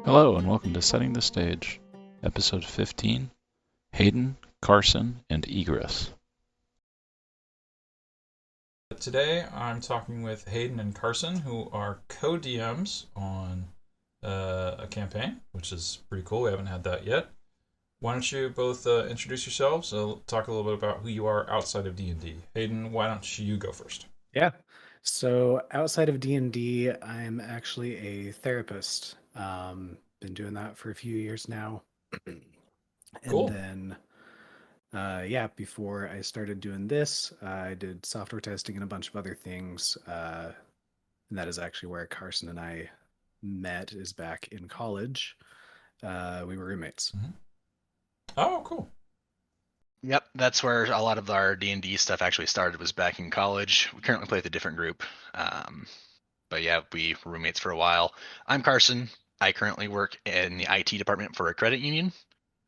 Hello and welcome to Setting the Stage, episode 15, Hayden, Carson, and Egress. Today I'm talking with Hayden and Carson, who are co-DMs on a campaign, which is pretty cool. We haven't had that yet. Why don't you both introduce yourselves, talk a little bit about who you are outside of D&D. Hayden, why don't you go first? Yeah. So outside of D&D, I'm actually a therapist. Been doing that for a few years now. And Cool. then, before I started doing this, I did software testing and a bunch of other things. And that is actually where Carson and I met, is back in college. We were roommates. Mm-hmm. Oh, cool. Yep, that's where a lot of our D&D stuff actually started, was back in college. We currently play with a different group. But yeah, we were roommates for a while. I'm Carson. I currently work in the IT department for a credit union,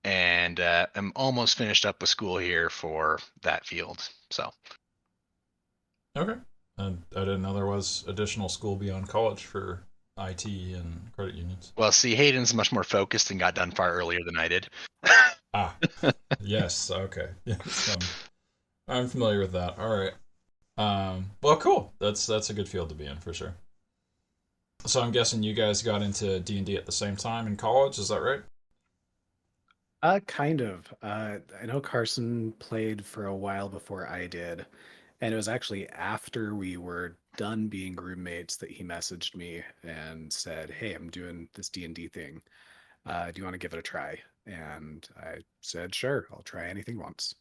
and I'm almost finished up with school here for that field. So, Okay. And I didn't know there was additional school beyond college for IT and credit unions. well, see, Hayden's much more focused and got done far earlier than I did. Ah, yes. Okay. Yes, I'm familiar with that. All right. Well, cool. That's a good field to be in for sure. So I'm guessing you guys got into D&D at the same time in college. Is that right? Kind of. I know Carson played for a while before I did, and it was actually after we were done being roommates that he messaged me and said, "Hey, I'm doing this D&D thing. Do you want to give it a try?" And I said, "Sure, I'll try anything once."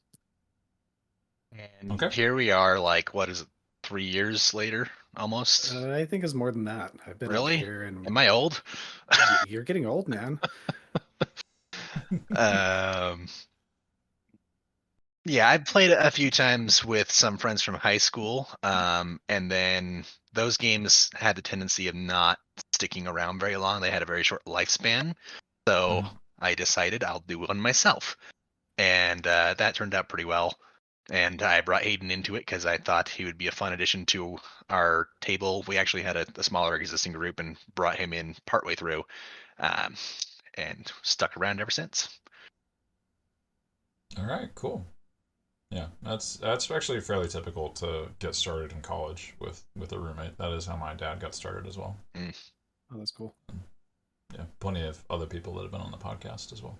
And Okay. here we are, like, what is it, 3 years later, almost? I think it's more than that. I've been out Really? here, and Am I old? you're getting old, man. um, Yeah, I played a few times with some friends from high school, and then those games had the tendency of not sticking around very long. They had a very short lifespan, so Mhm. I decided I'll do one myself, and that turned out pretty well. And I brought Hayden into it because I thought he would be a fun addition to our table. We actually had a smaller existing group and brought him in partway through, um, and stuck around ever since. All right. Cool. Yeah, that's actually fairly typical to get started in college with a roommate. That is how my dad got started as well. Mm. Oh, that's cool. And yeah, plenty of other people that have been on the podcast as well.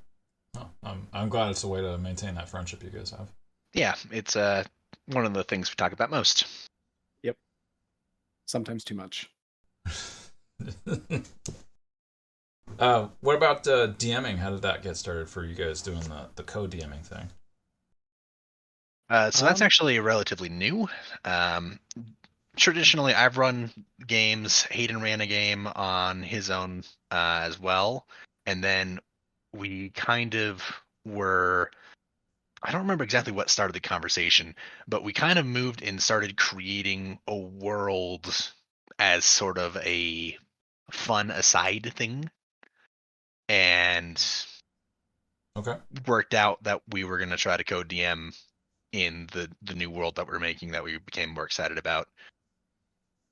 Oh, I'm glad it's a way to maintain that friendship you guys have. Yeah, it's one of the things we talk about most. Yep. Sometimes too much. What about DMing? How did that get started for you guys doing the co-DMing thing? So that's actually relatively new. Um, Traditionally, I've run games. Hayden ran a game on his own as well, and then we kind of were. I don't remember exactly what started the conversation, but we kind of moved and started creating a world as sort of a fun aside thing, and Okay. worked out that we were going to try to code DM in the new world that we're making, that we became more excited about.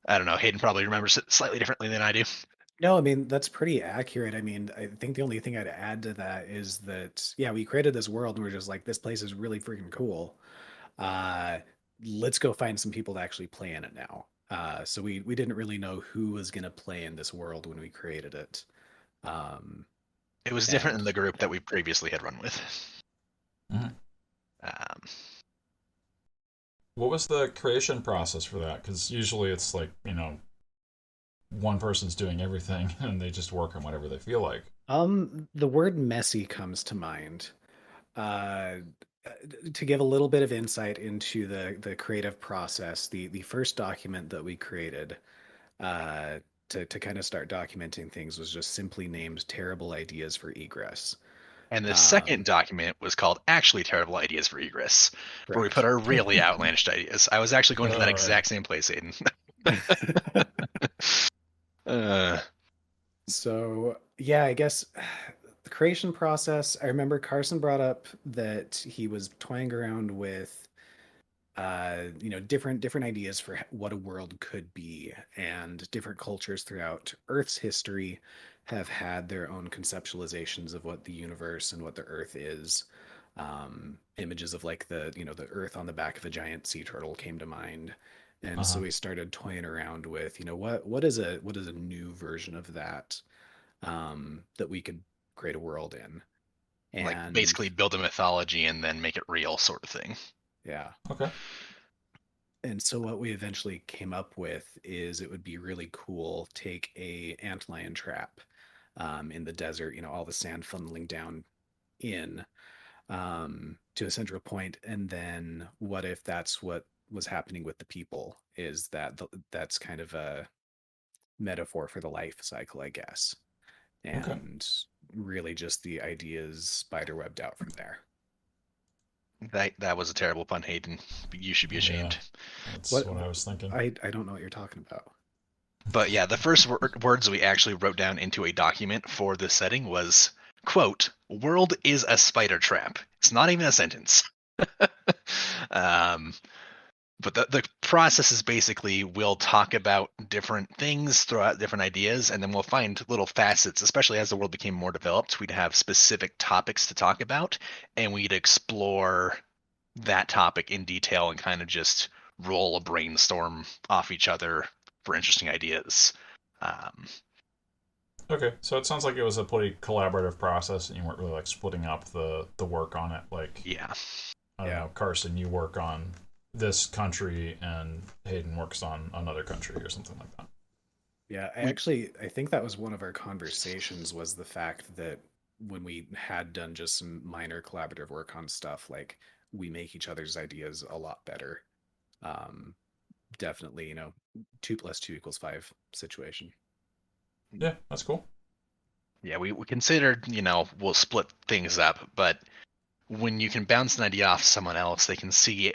I don't know. Hayden probably remembers it slightly differently than I do. No, I mean, that's pretty accurate. I mean, I think the only thing I'd add to that is that, yeah, we created this world and we're just like, this place is really freaking cool. Uh, let's go find some people to actually play in it now. So we didn't really know who was going to play in this world when we created it. Um, It was different and than the group yeah, that we previously had run with. Mhm. Um, What was the creation process for that? Because usually it's like one person's doing everything and they just work on whatever they feel like. the word messy comes to mind. Uh, to give a little bit of insight into the creative process, the first document that we created uh, to kind of start documenting things was just simply named "Terrible Ideas for Egress." and the second Um, document was called Actually Terrible Ideas for Egress, where we put correct. our really outlandish ideas. I was actually going to that All right. exact same place, Aiden. uh, So yeah, I guess the creation process. I remember Carson brought up that he was toying around with different ideas for what a world could be and different cultures throughout Earth's history have had their own conceptualizations of what the universe and what the Earth is. Images of like the Earth on the back of a giant sea turtle came to mind, and so Uh-huh. we started toying around with what is a new version of that, that we could create a world in. Like And basically build a mythology and then make it real, sort of thing. yeah. Okay. And so what we eventually came up with is it would be really cool, take a antlion trap, in the desert, all the sand funneling down in, to a central point, and then what if that's what was happening with the people, is that that's kind of a metaphor for the life cycle, I guess, Okay. and really just the ideas spiderwebbed out from there. That was a terrible pun, Hayden. You should be Yeah, ashamed. that's What what I was thinking. I don't know what you're talking about. But yeah, the first words we actually wrote down into a document for this setting was, quote, "World is a spider trap." It's not even a sentence. um, but the process is basically we'll talk about different things, throw out different ideas, and then we'll find little facets, especially as the world became more developed. We'd have specific topics to talk about, and we'd explore that topic in detail and kind of just roll a brainstorm off each other for interesting ideas. Um, Okay, so it sounds like it was a pretty collaborative process, and you weren't really like splitting up the work on it. Like, yeah, I don't Yeah. know, Carson, you work on this country, and Hayden works on another country or something like that. Yeah, we I think that was one of our conversations, was the fact that when we had done just some minor collaborative work on stuff, like, we make each other's ideas a lot better. Um, Definitely, 2 + 2 = 5 situation. Yeah, that's cool. yeah we considered we'll split things up, but when you can bounce an idea off someone else, they can see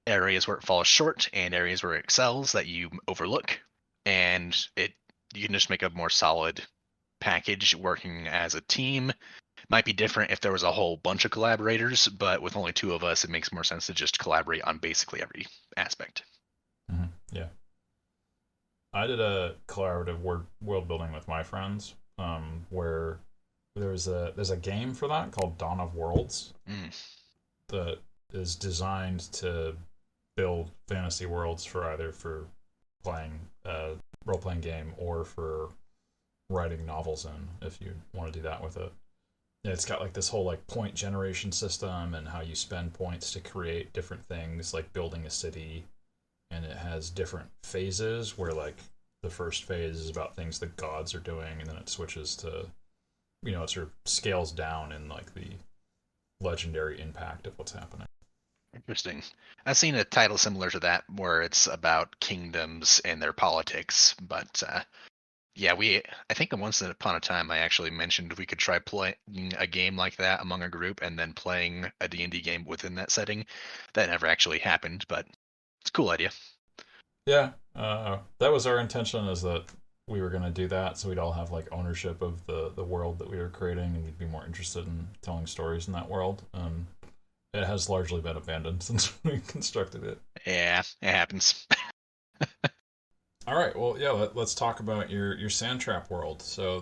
areas where it falls short and areas where it excels that you overlook, and you can just make a more solid package working as a team. Might be different if there was a whole bunch of collaborators, but with only two of us, it makes more sense to just collaborate on basically every aspect. Yeah, I did a collaborative world building with my friends, where there's a game for that called Dawn of Worlds Mm. that is designed to build fantasy worlds for either for playing a role playing game or for writing novels in, if you want to do that with it. Yeah, it's got like this whole like point generation system and how you spend points to create different things like building a city, and it has different phases where like the first phase is about things the gods are doing, and then it switches to it sort of scales down in like the legendary impact of what's happening. Interesting. I've seen a title similar to that where it's about kingdoms and their politics, but yeah, I think once upon a time I actually mentioned we could try playing a game like that among a group and then playing a D&D game within that setting. That never actually happened, but it's a cool idea. Yeah, that was our intention, is that we were going to do that so we'd all have like ownership of the world that we were creating, and we'd be more interested in telling stories in that world. It has largely been abandoned since we constructed it. Yeah, it happens. All right, well, yeah, let's talk about your sand trap world. So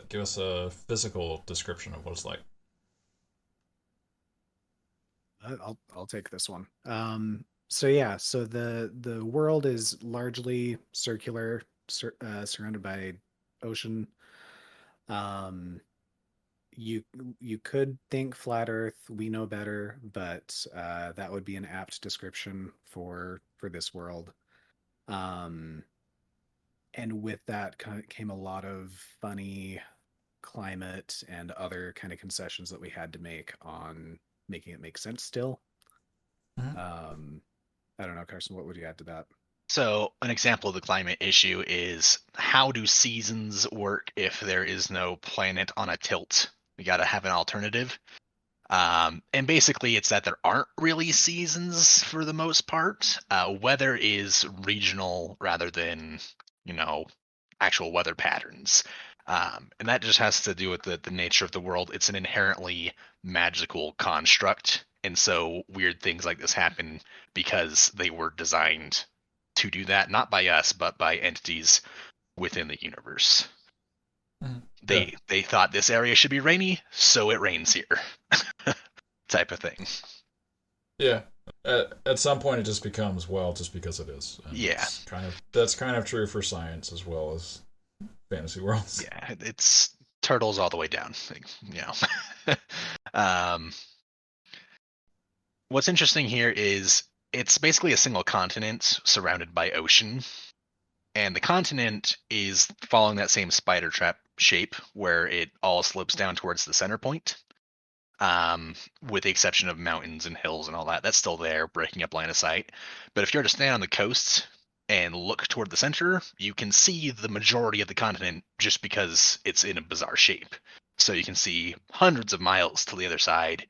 give us a physical description of what it's like. I'll take this one. So yeah, so the world is largely circular, surrounded by ocean. Um, you you could think flat Earth. We know better, but that would be an apt description for this world. Um, and with that kind of came a lot of funny climate and other kind of concessions that we had to make on making it make sense still. Mhm. I don't know, Carson, what would you add to that? So, an example of the climate issue is, how do seasons work if there is no planet on a tilt? We got to have an alternative. And basically, it's that there aren't really seasons for the most part. Weather is regional rather than, you know, actual weather patterns. And that just has to do with the nature of the world. It's an inherently magical construct. And so weird things like this happen because they were designed to do that, not by us, but by entities within the universe. Mhm. They thought this area should be rainy, so it rains here, type of thing. Yeah. At some point, it just becomes, well, just because it is. And Yeah. that's kind of true for science as well as fantasy worlds. Yeah, it's turtles all the way down. um, what's interesting here is it's basically a single continent surrounded by ocean, and the continent is following that same spider trap shape where it all slopes down towards the center point. With the exception of mountains and hills and all that, that's still there, breaking up line of sight. But if you were to stand on the coast and look toward the center, you can see the majority of the continent just because it's in a bizarre shape. So you can see hundreds of miles to the other side,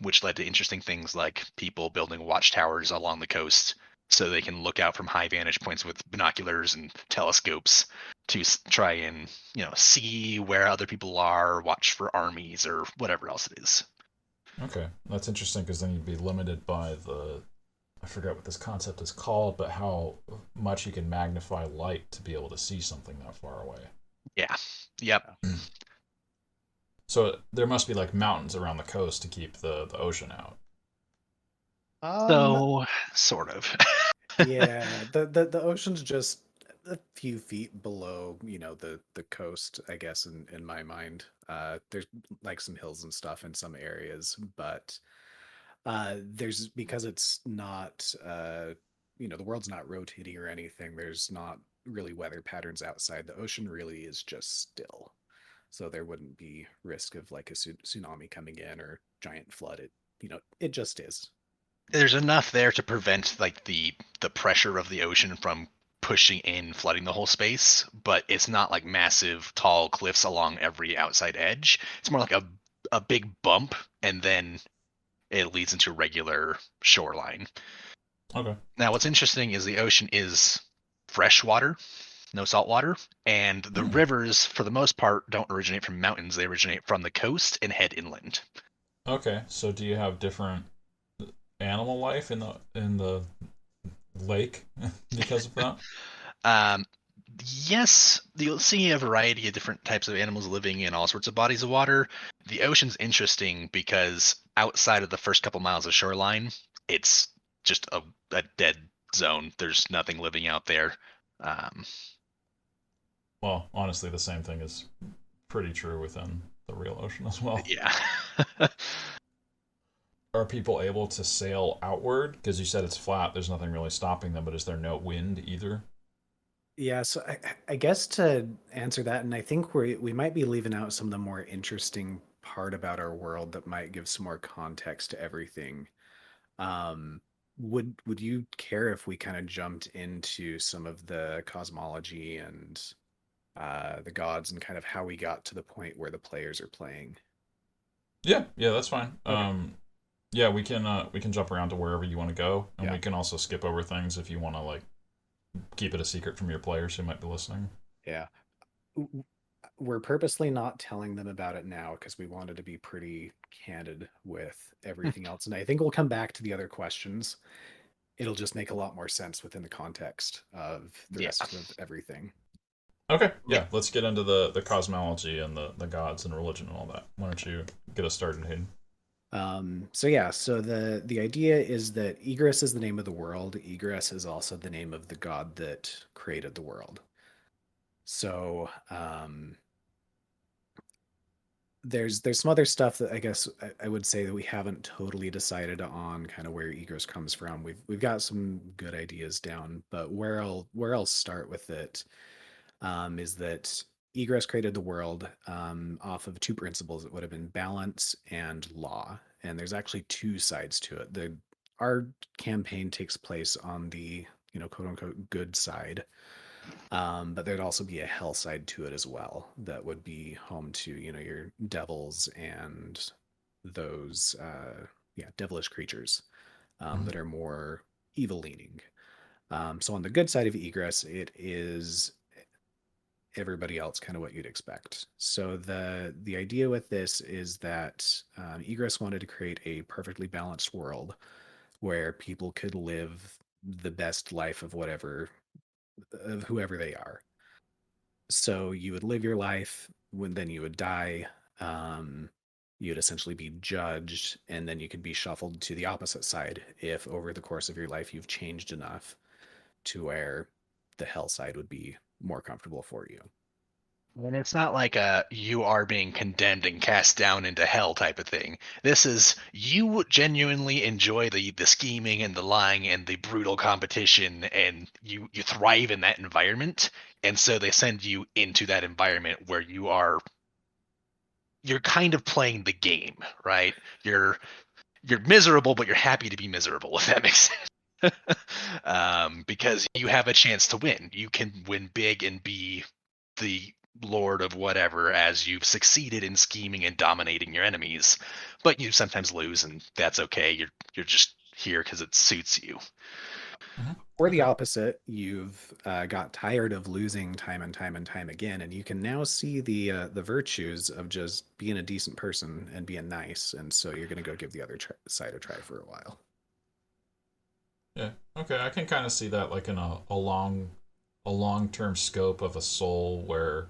which led to interesting things like people building watchtowers along the coast so they can look out from high vantage points with binoculars and telescopes to try and see where other people are, watch for armies or whatever else it is. Okay, that's interesting because then you'd be limited by I forget what this concept is called, but how much you can magnify light to be able to see something that far away. Yeah. Yep. So there must be like mountains around the coast to keep the ocean out. So sort of. Yeah, the ocean's just a few feet below, the coast, I guess, in my mind. There's like some hills and stuff in some areas, but there's, because it's not the world's not rotating or anything, there's not really weather patterns outside. The ocean really is just still. So there wouldn't be risk of like a tsunami coming in or giant flood. It just is. There's enough there to prevent like the pressure of the ocean from pushing in, flooding the whole space, but it's not like massive tall cliffs along every outside edge. It's more like a big bump, and then it leads into regular shoreline. Okay. Now what's interesting is the ocean is fresh water, no salt water, and the rivers for the most part don't originate from mountains. They originate from the coast and head inland. Okay, so do you have different animal life in the lake because of that? Yes, you'll see a variety of different types of animals living in all sorts of bodies of water. The ocean's interesting because outside of the first couple miles of shoreline, it's just a dead zone. There's nothing living out there. Well, honestly, the same thing is pretty true within the real ocean as well. Yeah. Are people able to sail outward? Because you said it's flat, there's nothing really stopping them, but is there no wind either? Yeah, so I guess to answer that, and I think we might be leaving out some of the more interesting part about our world that might give some more context to everything. Um, would you care if we kind of jumped into some of the cosmology and the gods and kind of how we got to the point where the players are playing? Yeah, that's fine. Okay. Yeah, we can jump around to wherever you want to go, and Yeah. we can also skip over things if you want to like keep it a secret from your players who might be listening. Yeah. We're purposely not telling them about it now because we wanted to be pretty candid with everything else. And I think we'll come back to the other questions. It'll just make a lot more sense within the context of the rest of everything. Okay, yeah, let's get into the cosmology and the gods and religion and all that. Why don't you get us started, Hayden? So the idea is that Egress is the name of the world. Egress is also the name of the god that created the world. So there's some other stuff that I guess I would say that we haven't totally decided on, kind of where Egress comes from. We've got some good ideas down, but where I'll start with it is that Egress created the world off of two principles. It would have been balance and law, and there's actually two sides to it. Our campaign takes place on the quote unquote good side, but there'd also be a hell side to it as well. That would be home to your devils and those devilish creatures that are more evil leaning. So on the good side of Egress, it is everybody else, kind of what you'd expect. So the idea with this is that Egress wanted to create a perfectly balanced world where people could live the best life of whoever they are. So you would live your life, when then you would die. Um, you'd essentially be judged, and then you could be shuffled to the opposite side if over the course of your life you've changed enough to where the hell side would be more comfortable for you. And it's not like a you are being condemned and cast down into hell type of thing. This is you genuinely enjoy the scheming and the lying and the brutal competition, and you thrive in that environment. And so they send you into that environment where you're kind of playing the game, right? You're miserable, but you're happy to be miserable, if that makes sense. Because you have a chance to win. You can win big and be the lord of whatever as you've succeeded in scheming and dominating your enemies, but you sometimes lose, and that's okay. You're just here because it suits you. Or the opposite, you've got tired of losing time and time and time again, and you can now see the virtues of just being a decent person and being nice, and so you're going to go give the other side a try for a while. Yeah. Okay, I can kind of see that like in a long-term scope of a soul where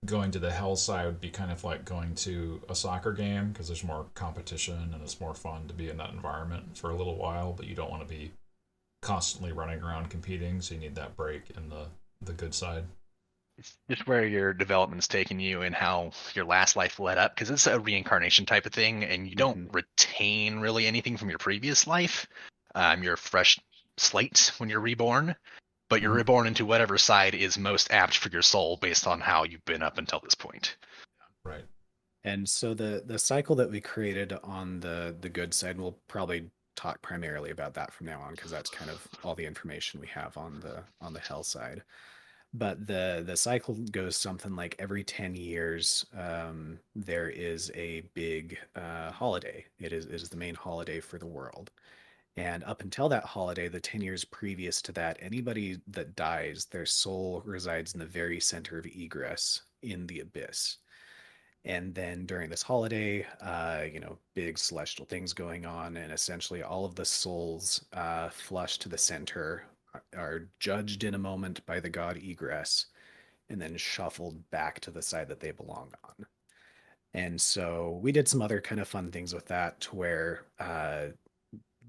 going to the hell side would be kind of like going to a soccer game because there's more competition and it's more fun to be in that environment for a little while, but you don't want to be constantly running around competing, so you need that break in the good side. It's just where your development's taken you and how your last life led up, because it's a reincarnation type of thing, and you don't retain really anything from your previous life. You're a fresh slate when you're reborn, but you're reborn into whatever side is most apt for your soul based on how you've been up until this point. Right. And so the cycle that we created on the good side, we'll probably talk primarily about that from now on because that's kind of all the information we have on the hell side. But the cycle goes something like every 10 years, there is a big holiday. It is the main holiday for the world. And up until that holiday, the 10 years previous to that, anybody that dies, their soul resides in the very center of Egress in the abyss. And then during this holiday, big celestial things going on, and essentially all of the souls flush to the center are judged in a moment by the god Egress, and then shuffled back to the side that they belong on. And so we did some other kind of fun things with that, to where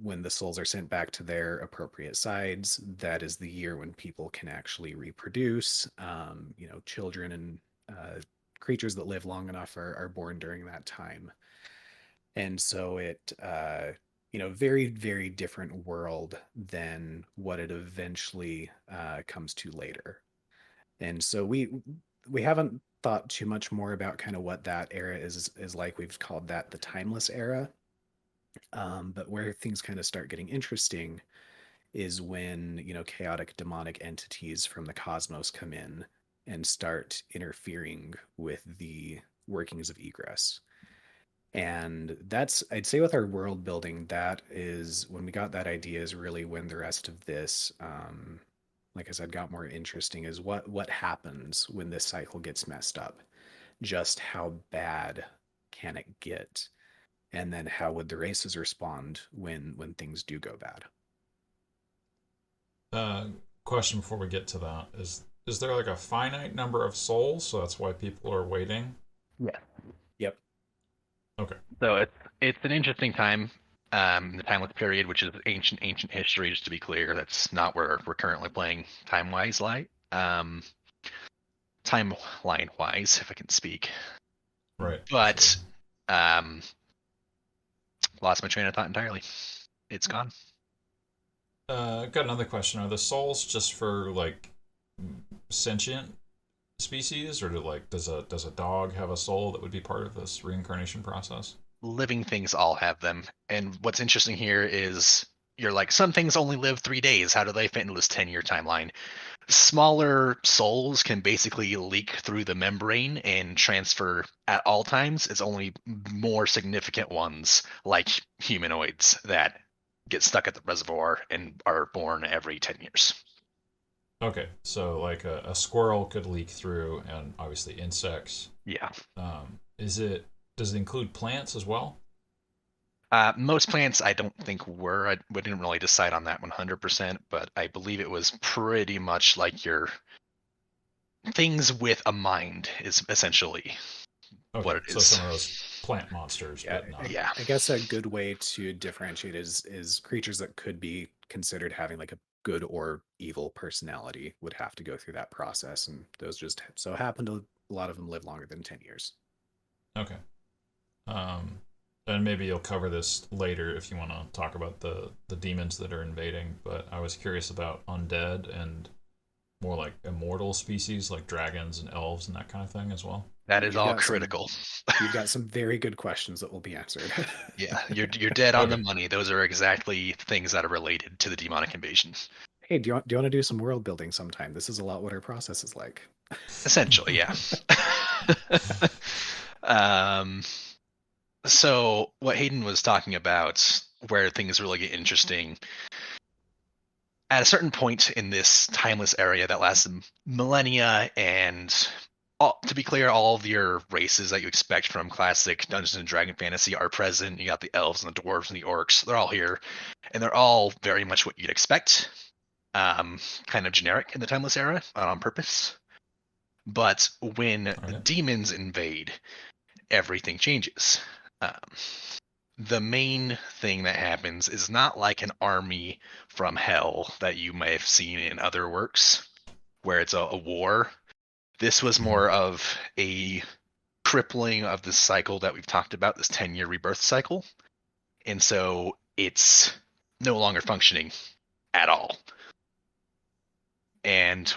when the souls are sent back to their appropriate sides, that is the year when people can actually reproduce. Children and creatures that live long enough are born during that time. And so it, very, very different world than what it eventually comes to later. And so we haven't thought too much more about kind of what that era is like. We've called that the timeless era. But where things kind of start getting interesting is when, chaotic demonic entities from the cosmos come in and start interfering with the workings of Egress. And that's, I'd say, with our world building, that is when we got that idea, is really when the rest of this, like I said, got more interesting, is what happens when this cycle gets messed up. Just how bad can it get? And then how would the races respond when things do go bad? Question before we get to that is there like a finite number of souls, so that's why people are waiting? Yeah. Yep. Okay. So it's an interesting time, the timeless period, which is ancient history. Just to be clear, that's not where we're currently playing time-wise, timeline wise, if I can speak. Right. But lost my train of thought entirely. It's gone. Got another question. Are the souls just for like sentient species, or does a dog have a soul that would be part of this reincarnation process? Living things all have them. And what's interesting here is you're like, some things only live 3 days. How do they fit into this 10-year timeline? Smaller souls can basically leak through the membrane and transfer at all times. It's only more significant ones, like humanoids, that get stuck at the reservoir and are born every 10 years. Okay, so like a squirrel could leak through, and obviously insects. Yeah. Does it include plants as well? Most plants, I don't think were. We didn't really decide on that 100%, but I believe it was pretty much like your things with a mind is essentially what it So is. some of those plant monsters, but not. Yeah. I guess a good way to differentiate is creatures that could be considered having like a good or evil personality would have to go through that process, and those just so happen to a lot of them live longer than 10 years. Okay. And maybe you'll cover this later if you want to talk about the demons that are invading, but I was curious about undead and more like immortal species like dragons and elves and that kind of thing as well. That is all critical. You've got some very good questions that will be answered. Yeah, you're dead on the money. Those are exactly things that are related to the demonic invasion. Hey, do you want to do some world building sometime? This is a lot what our process is like. Essentially, yeah. So what Hayden was talking about, where things really get interesting, at a certain point in this timeless area that lasts millennia, and to be clear, all of your races that you expect from classic Dungeons and Dragon fantasy are present. You got the elves and the dwarves and the orcs. They're all here, and they're all very much what you'd expect. Kind of generic in the timeless era, on purpose. But when the demons invade, everything changes. The main thing that happens is not like an army from hell that you may have seen in other works, where it's a war. This was more of a crippling of the cycle that we've talked about, this 10-year rebirth cycle. And so it's no longer functioning at all. And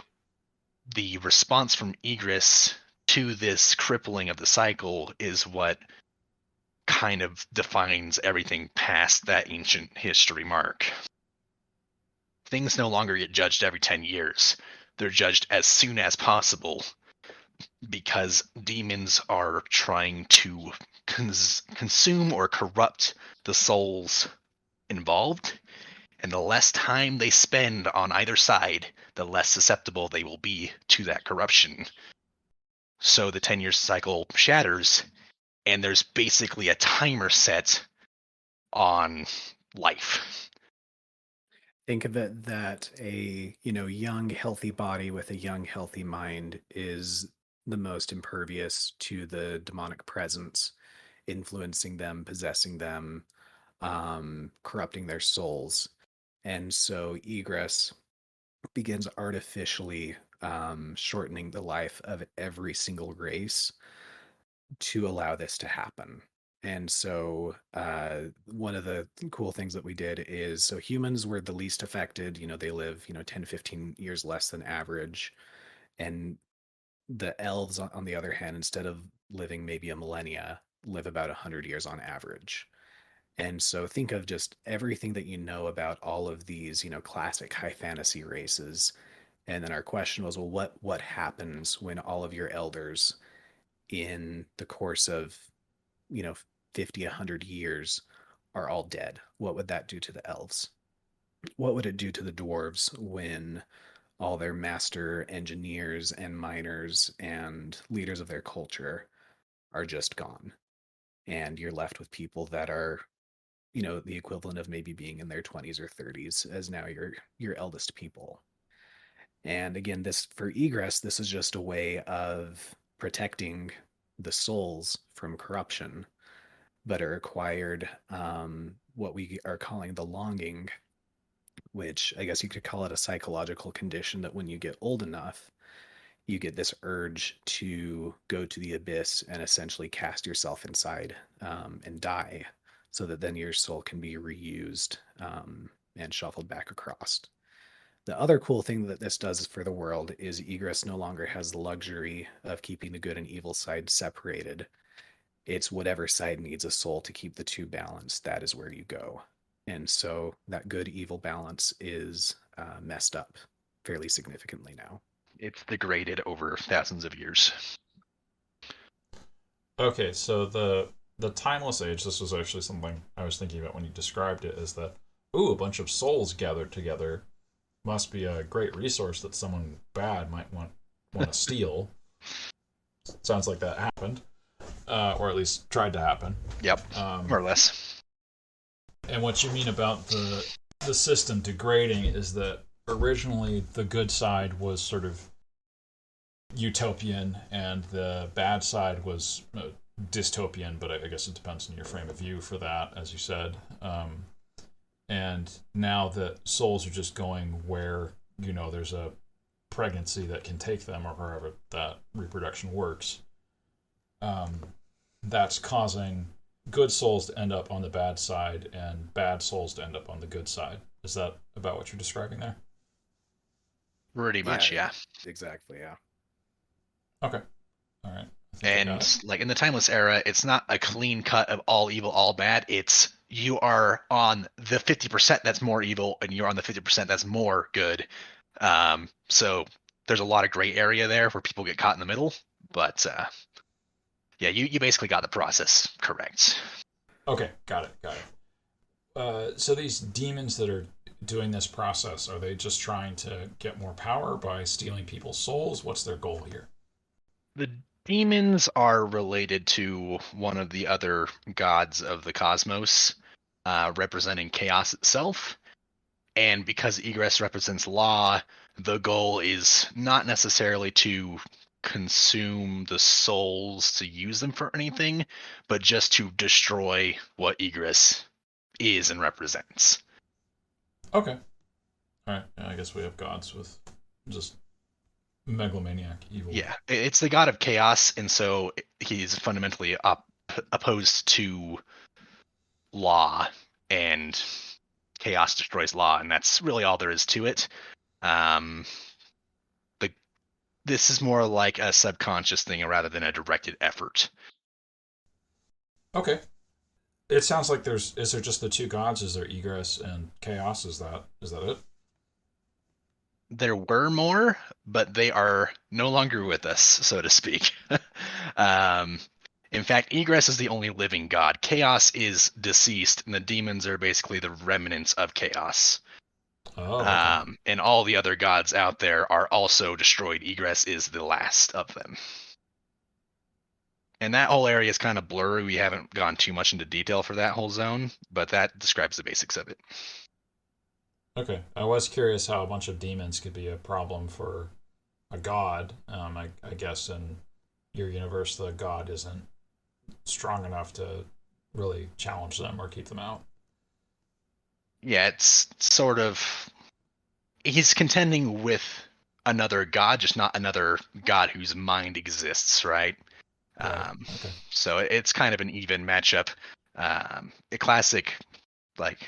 the response from Egress to this crippling of the cycle is what kind of defines everything past that ancient history mark. Things no longer get judged every 10 years. They're judged as soon as possible because demons are trying to consume or corrupt the souls involved. And the less time they spend on either side, the less susceptible they will be to that corruption. So the 10-year cycle shatters, and there's basically a timer set on life. Think of it that a young, healthy body with a young, healthy mind is the most impervious to the demonic presence, influencing them, possessing them, corrupting their souls. And so Egress begins artificially shortening the life of every single race to allow this to happen. And so one of the cool things that we did is, so humans were the least affected. They live 10 to 15 years less than average. And the elves, on the other hand, instead of living maybe a millennia, live about 100 years on average. And so think of just everything that you know about all of these, classic high fantasy races. And then our question was, well, what happens when all of your elders in the course of, 50, 100 years are all dead? What would that do to the elves? What would it do to the dwarves when all their master engineers and miners and leaders of their culture are just gone? And you're left with people that are the equivalent of maybe being in their 20s or 30s as now your eldest people. And again, this for Egress, this is just a way of protecting the souls from corruption, but it required what we are calling the longing, which I guess you could call it a psychological condition that when you get old enough, you get this urge to go to the abyss and essentially cast yourself inside and die, so that then your soul can be reused and shuffled back across. The other cool thing that this does for the world is Egress no longer has the luxury of keeping the good and evil side separated. It's whatever side needs a soul to keep the two balanced, that is where you go. And so that good-evil balance is messed up fairly significantly now. It's degraded over thousands of years. Okay, so the timeless age, this was actually something I was thinking about when you described it, is that, a bunch of souls gathered together must be a great resource that someone bad might want to steal. Sounds like that happened, or at least tried to happen. Yep, more or less. And what you mean about the system degrading is that originally the good side was sort of utopian, and the bad side was dystopian, but I guess it depends on your frame of view for that, as you said. And now the souls are just going where, there's a pregnancy that can take them, or however that reproduction works. That's causing good souls to end up on the bad side and bad souls to end up on the good side. Is that about what you're describing there? Pretty much, yeah. Exactly, yeah. Okay. All right. And like in the Timeless era, it's not a clean cut of all evil, all bad. It's you are on the 50% that's more evil, and you're on the 50% that's more good. So there's a lot of gray area there where people get caught in the middle. But yeah, you basically got the process correct. Okay, got it. So these demons that are doing this process, are they just trying to get more power by stealing people's souls? What's their goal here? The demons are related to one of the other gods of the cosmos, representing chaos itself. And because Egress represents law, the goal is not necessarily to consume the souls to use them for anything, but just to destroy what Egress is and represents. Okay. All right. Yeah, I guess we have gods with just megalomaniac evil. Yeah, it's the god of chaos, and so he's fundamentally opposed to law, and chaos destroys law, and that's really all there is to it. This is more like a subconscious thing rather than a directed effort. Okay. It sounds like is there just the two gods? Is there Egress and Chaos? Is that it? There were more, but they are no longer with us, so to speak. In fact, Egress is the only living god. Chaos is deceased, and the demons are basically the remnants of Chaos. Oh, okay. And all the other gods out there are also destroyed. Egress is the last of them. And that whole area is kind of blurry. We haven't gone too much into detail for that whole zone, but that describes the basics of it. Okay. I was curious how a bunch of demons could be a problem for a god. I guess in your universe, the god isn't strong enough to really challenge them or keep them out. Yeah, it's sort of... He's contending with another god, just not another god whose mind exists, right? Right. Okay. So it's kind of an even matchup. A classic, like,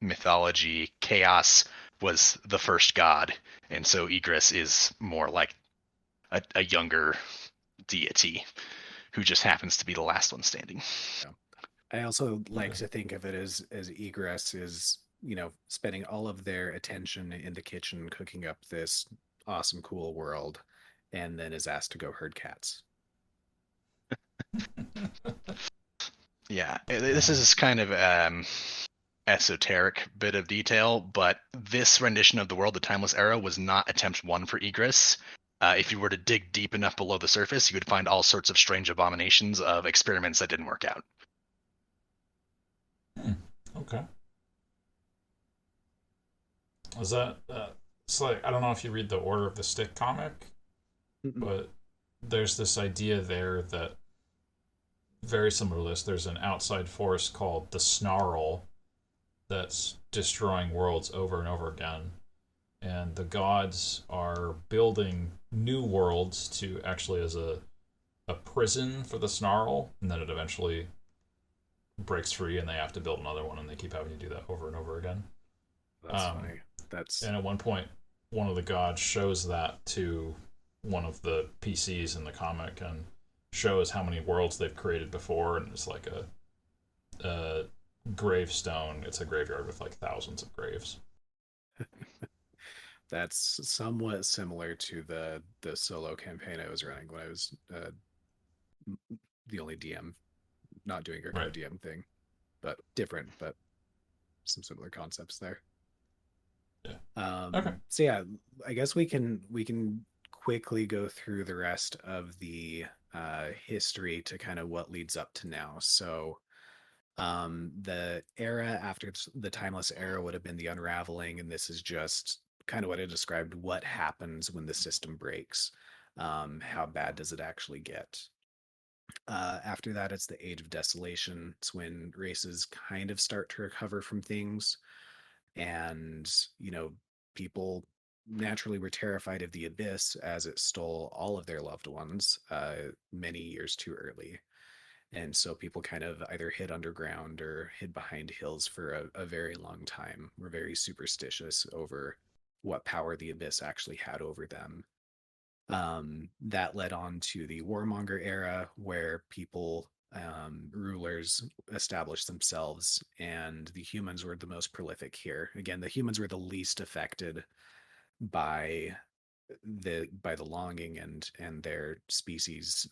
mythology, Chaos was the first god, and so Egress is more like a younger deity who just happens to be the last one standing. Yeah. I also like to think of it as Egress is, spending all of their attention in the kitchen cooking up this awesome, cool world, and then is asked to go herd cats. Yeah, this is kind of esoteric bit of detail, but this rendition of the world, the Timeless Era, was not attempt one for Egress. If you were to dig deep enough below the surface, you would find all sorts of strange abominations of experiments that didn't work out. Okay. Is that it's like, I don't know if you read the Order of the Stick comic, but there's this idea there that very similar to this. There's an outside force called the Snarl that's destroying worlds over and over again, and the gods are building new worlds to actually as a prison for the Snarl, and then it eventually breaks free and they have to build another one, and they keep having to do that over and over again. That's funny. And at one point, one of the gods shows that to one of the PCs in the comic and shows how many worlds they've created before, and it's like a gravestone. It's a graveyard with like thousands of graves. That's somewhat similar to the solo campaign I was running when I was the only DM, not doing a Co-DM thing, but different, but some similar concepts there. Yeah. Okay. So yeah, I guess we can quickly go through the rest of the history to kind of what leads up to now. So the era after the Timeless Era would have been the Unraveling, and this is just kind of what I described, what happens when the system breaks. How bad does it actually get? After that, it's the Age of Desolation. It's when races kind of start to recover from things, and people naturally were terrified of the abyss as it stole all of their loved ones many years too early. And so people kind of either hid underground or hid behind hills for a very long time. Were very superstitious over what power the abyss actually had over them. That led on to the warmonger era, where people, rulers, established themselves, and the humans were the most prolific here. Again, the humans were the least affected by the longing and their species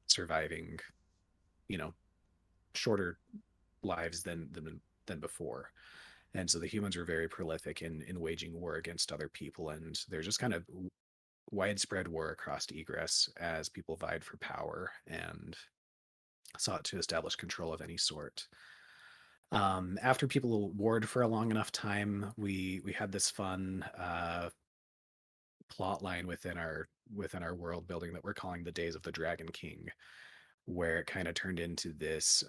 surviving, you know, shorter lives than before. And so the humans were very prolific in waging war against other people, and there's just kind of widespread war across Egress as people vied for power and sought to establish control of any sort. After people warred for a long enough time, we had this fun plot line within our world building that we're calling the Days of the Dragon King, where it kind of turned into this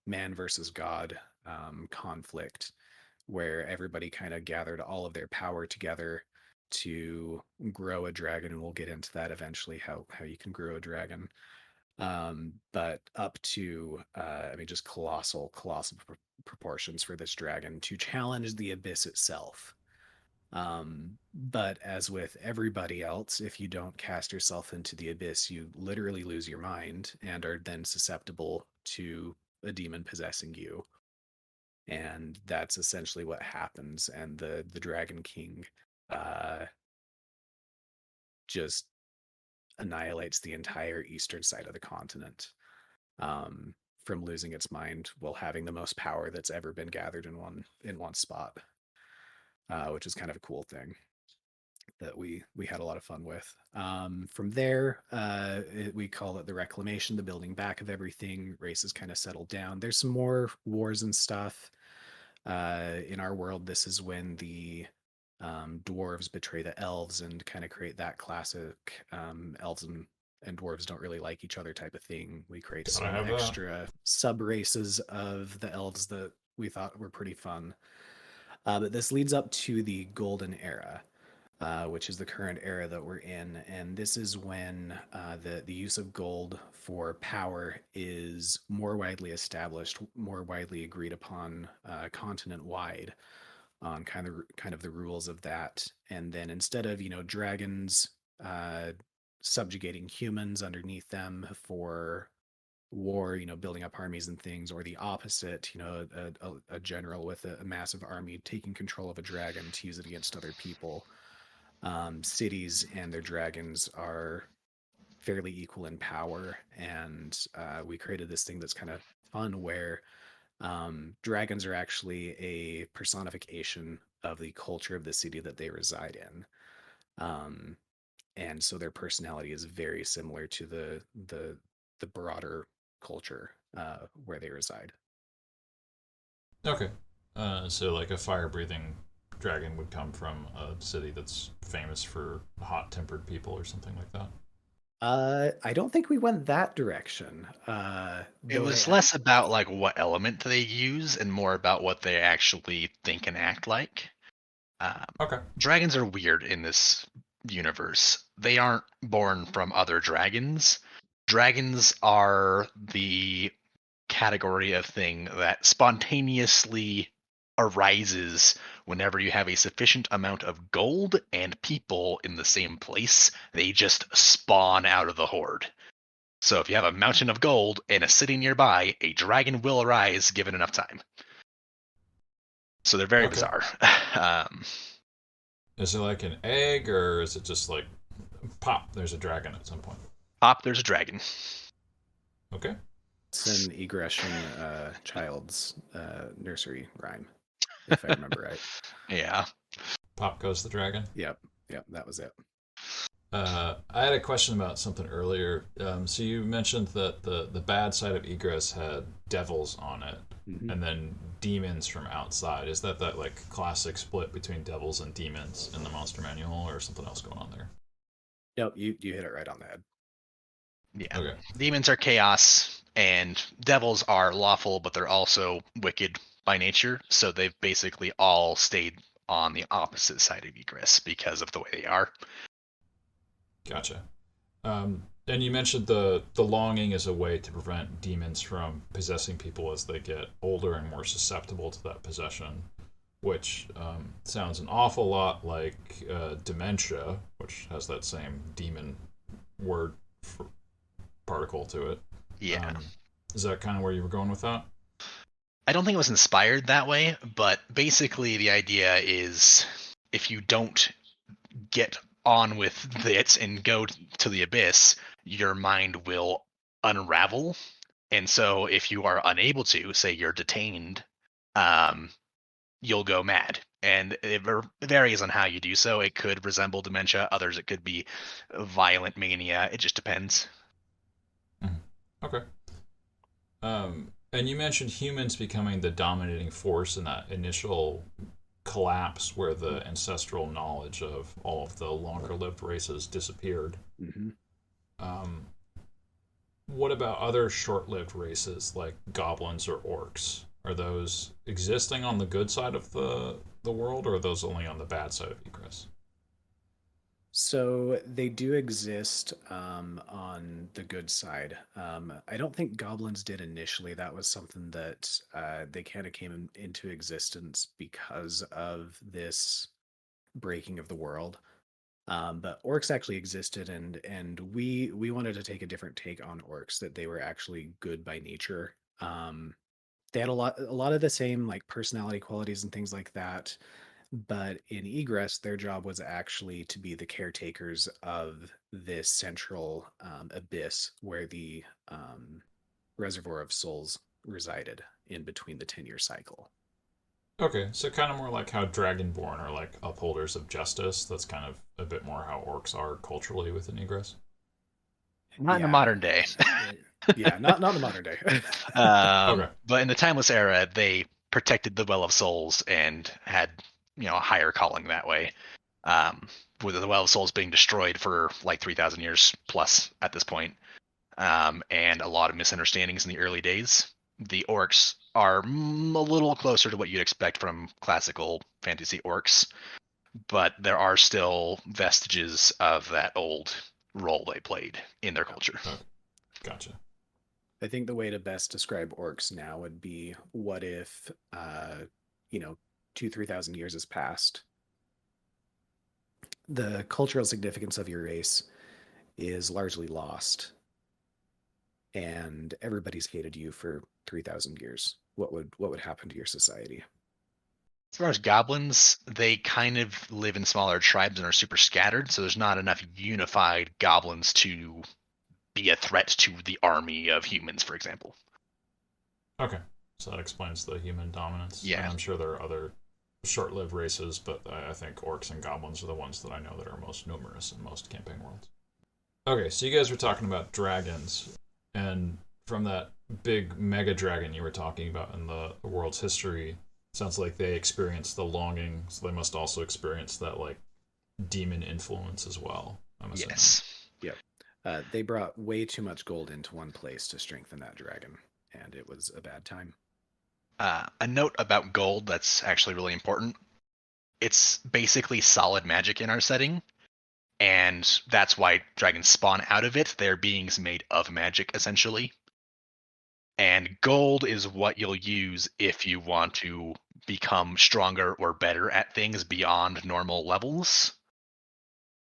man versus god conflict, where everybody kind of gathered all of their power together to grow a dragon, and we'll get into that eventually, how you can grow a dragon. But up to I mean, just colossal proportions for this dragon to challenge the abyss itself. But as with everybody else, if you don't cast yourself into the abyss, you literally lose your mind and are then susceptible to a demon possessing you. And that's essentially what happens. And the Dragon King uh, just annihilates the entire eastern side of the continent, from losing its mind while having the most power that's ever been gathered in one spot, which is kind of a cool thing that we had a lot of fun with. From there, we call it the reclamation, the building back of everything. Races kind of settled down. There's some more wars and stuff. In our world, this is when the dwarves betray the elves and kind of create that classic elves and dwarves don't really like each other type of thing. We create Gotta some have that. extra sub races of the elves that we thought were pretty fun. But this leads up to the Golden Era, which is the current era that we're in. And this is when the use of gold for power is more widely established, more widely agreed upon continent wide, on kind of the rules of that. And then instead of dragons subjugating humans underneath them for war, building up armies and things, or the opposite, a general with a massive army taking control of a dragon to use it against other people. Cities and their dragons are fairly equal in power, and we created this thing that's kind of fun, where dragons are actually a personification of the culture of the city that they reside in. And so their personality is very similar to the broader culture where they reside. Okay. So like a fire-breathing dragon would come from a city that's famous for hot-tempered people or something like that. I don't think we went that direction. It was less about like what element they use and more about what they actually think and act like. Okay. Dragons are weird in this universe. They aren't born from other dragons. Dragons are the category of thing that spontaneously arises whenever you have a sufficient amount of gold and people in the same place. They just spawn out of the horde. So if you have a mountain of gold and a city nearby, a dragon will arise given enough time. So they're very bizarre. Is it like an egg, or is it just like pop, there's a dragon at some point? Pop, there's a dragon. Okay. It's an Egression child's nursery rhyme, if I remember right. Yeah. Pop goes the dragon? Yep, that was it. I had a question about something earlier. So you mentioned that the bad side of Egress had devils on it, and then demons from outside. Is that like classic split between devils and demons in the monster manual, or something else going on there? Nope, you hit it right on the head. Yeah. Okay. Demons are chaos, and devils are lawful, but they're also wicked by nature. So they've basically all stayed on the opposite side of Egress because of the way they are. Gotcha. And you mentioned the longing is a way to prevent demons from possessing people as they get older and more susceptible to that possession, which sounds an awful lot like dementia, which has that same demon word for particle to it. Yeah. Is that kind of where you were going with that? I don't think it was inspired that way, but basically the idea is if you don't get on with it and go to the abyss, your mind will unravel. And so if you are unable to, say you're detained, um, you'll go mad. And it varies on how you do so. It could resemble dementia, others it could be violent mania. It just depends. Okay. And you mentioned humans becoming the dominating force in that initial collapse where the ancestral knowledge of all of the longer lived races disappeared. Mm-hmm. Um, what about other short lived races like goblins or orcs? Are those existing on the good side of the world, or are those only on the bad side of Egress? So they do exist on the good side. I don't think goblins did initially. That was something that they kind of came into existence because of this breaking of the world. But orcs actually existed, and we wanted to take a different take on orcs. That they were actually good by nature. They had a lot of the same like personality qualities and things like that, but in Egress, their job was actually to be the caretakers of this central abyss where the Reservoir of Souls resided in between the 10-year cycle. Okay, so kind of more like how Dragonborn are like upholders of justice. That's kind of a bit more how orcs are culturally within Egress. Not in the Yeah, modern day. yeah, not in the modern day. Okay. But in the timeless era, they protected the Well of Souls and had, a higher calling that way. Um, with the Well of Souls being destroyed for like 3,000 years plus at this point, and a lot of misunderstandings in the early days. The orcs are a little closer to what you'd expect from classical fantasy orcs, but there are still vestiges of that old role they played in their culture. Okay. Gotcha. I think the way to best describe orcs now would be what if, you know, 2, 3,000 years has passed. The cultural significance of your race is largely lost, and everybody's hated you for 3,000 years. What would happen to your society? As far as goblins, they kind of live in smaller tribes and are super scattered, so there's not enough unified goblins to be a threat to the army of humans, for example. Okay, so that explains the human dominance. And Yeah. I'm sure there are other short-lived races, but I think orcs and goblins are the ones that I know that are most numerous in most campaign worlds. Okay, so you guys were talking about dragons, and from that big mega dragon you were talking about in the world's history, sounds like they experienced the longing, so they must also experience that like demon influence as well. I'm assuming. Yes. Yep. They brought way too much gold into one place to strengthen that dragon, and it was a bad time. A note about gold that's actually really important. It's basically solid magic in our setting, and that's why dragons spawn out of it. They're beings made of magic, essentially. And gold is what you'll use if you want to become stronger or better at things beyond normal levels.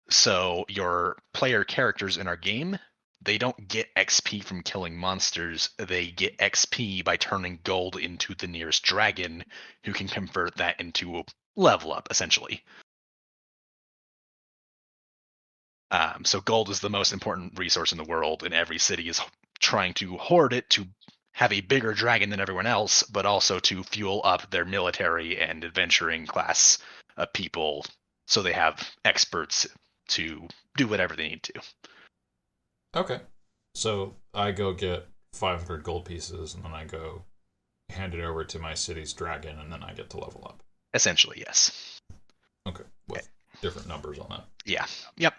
So your player characters in our game, they don't get XP from killing monsters. They get XP by turning gold into the nearest dragon, who can convert that into a level up, essentially. So gold is the most important resource in the world, and every city is trying to hoard it to have a bigger dragon than everyone else, but also to fuel up their military and adventuring class people, so they have experts to do whatever they need to. Okay, so I go get 500 gold pieces, and then I go hand it over to my city's dragon, and then I get to level up. Essentially, yes. Okay, with different numbers on that. Yeah. Yep.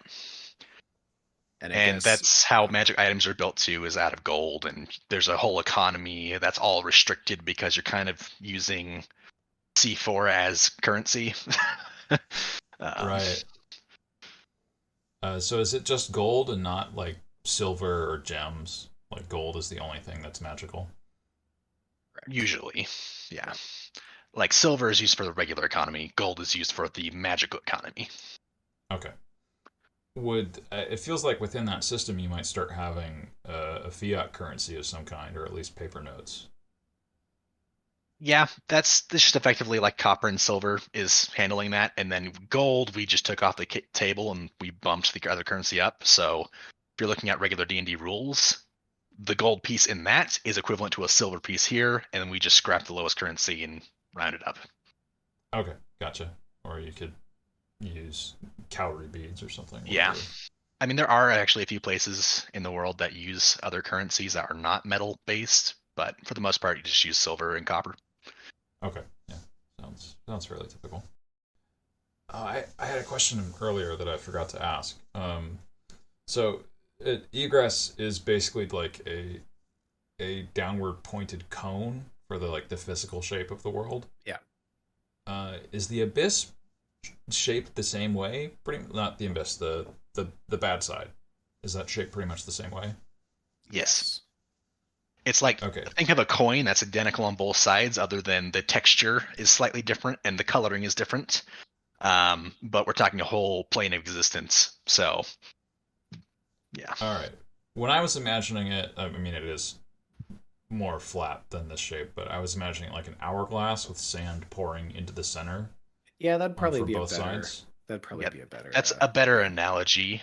And I And guess that's how magic items are built too, is out of gold, and there's a whole economy that's all restricted because you're kind of using C4 as currency. um, Right. So is it just gold and not like silver or gems? Like gold is the only thing that's magical. correct. Usually, yeah. Like silver is used for the regular economy, gold is used for the magical economy. Okay. Would it feels like within that system you might start having a fiat currency of some kind, or at least paper notes. Yeah, that's just effectively like copper and silver is handling that, and then gold we just took off the table and we bumped the other currency up. So if you're looking at regular D&D rules, the gold piece in that is equivalent to a silver piece here, and then we just scrapped the lowest currency and rounded up. Okay, gotcha. Or you could use cowrie beads or something. Yeah. Whatever. I mean, there are actually a few places in the world that use other currencies that are not metal based, but for the most part, you just use silver and copper. Okay, yeah, sounds fairly typical. I had a question earlier that I forgot to ask. So egress is basically like a downward pointed cone for the physical shape of the world. Yeah. Is the abyss shaped the same way? Pretty not the abyss, the bad side. Is that shaped pretty much the same way? Yes. It's like, Okay. think of a coin that's identical on both sides, other than the texture is slightly different and the coloring is different. But we're talking a whole plane of existence. So, yeah. All right. When I was imagining it, I mean, it is more flat than this shape, but I was imagining it like an hourglass with sand pouring into the center Yeah, that'd probably for be a both better. sides. That'd probably Yep. be a better. That's a better analogy.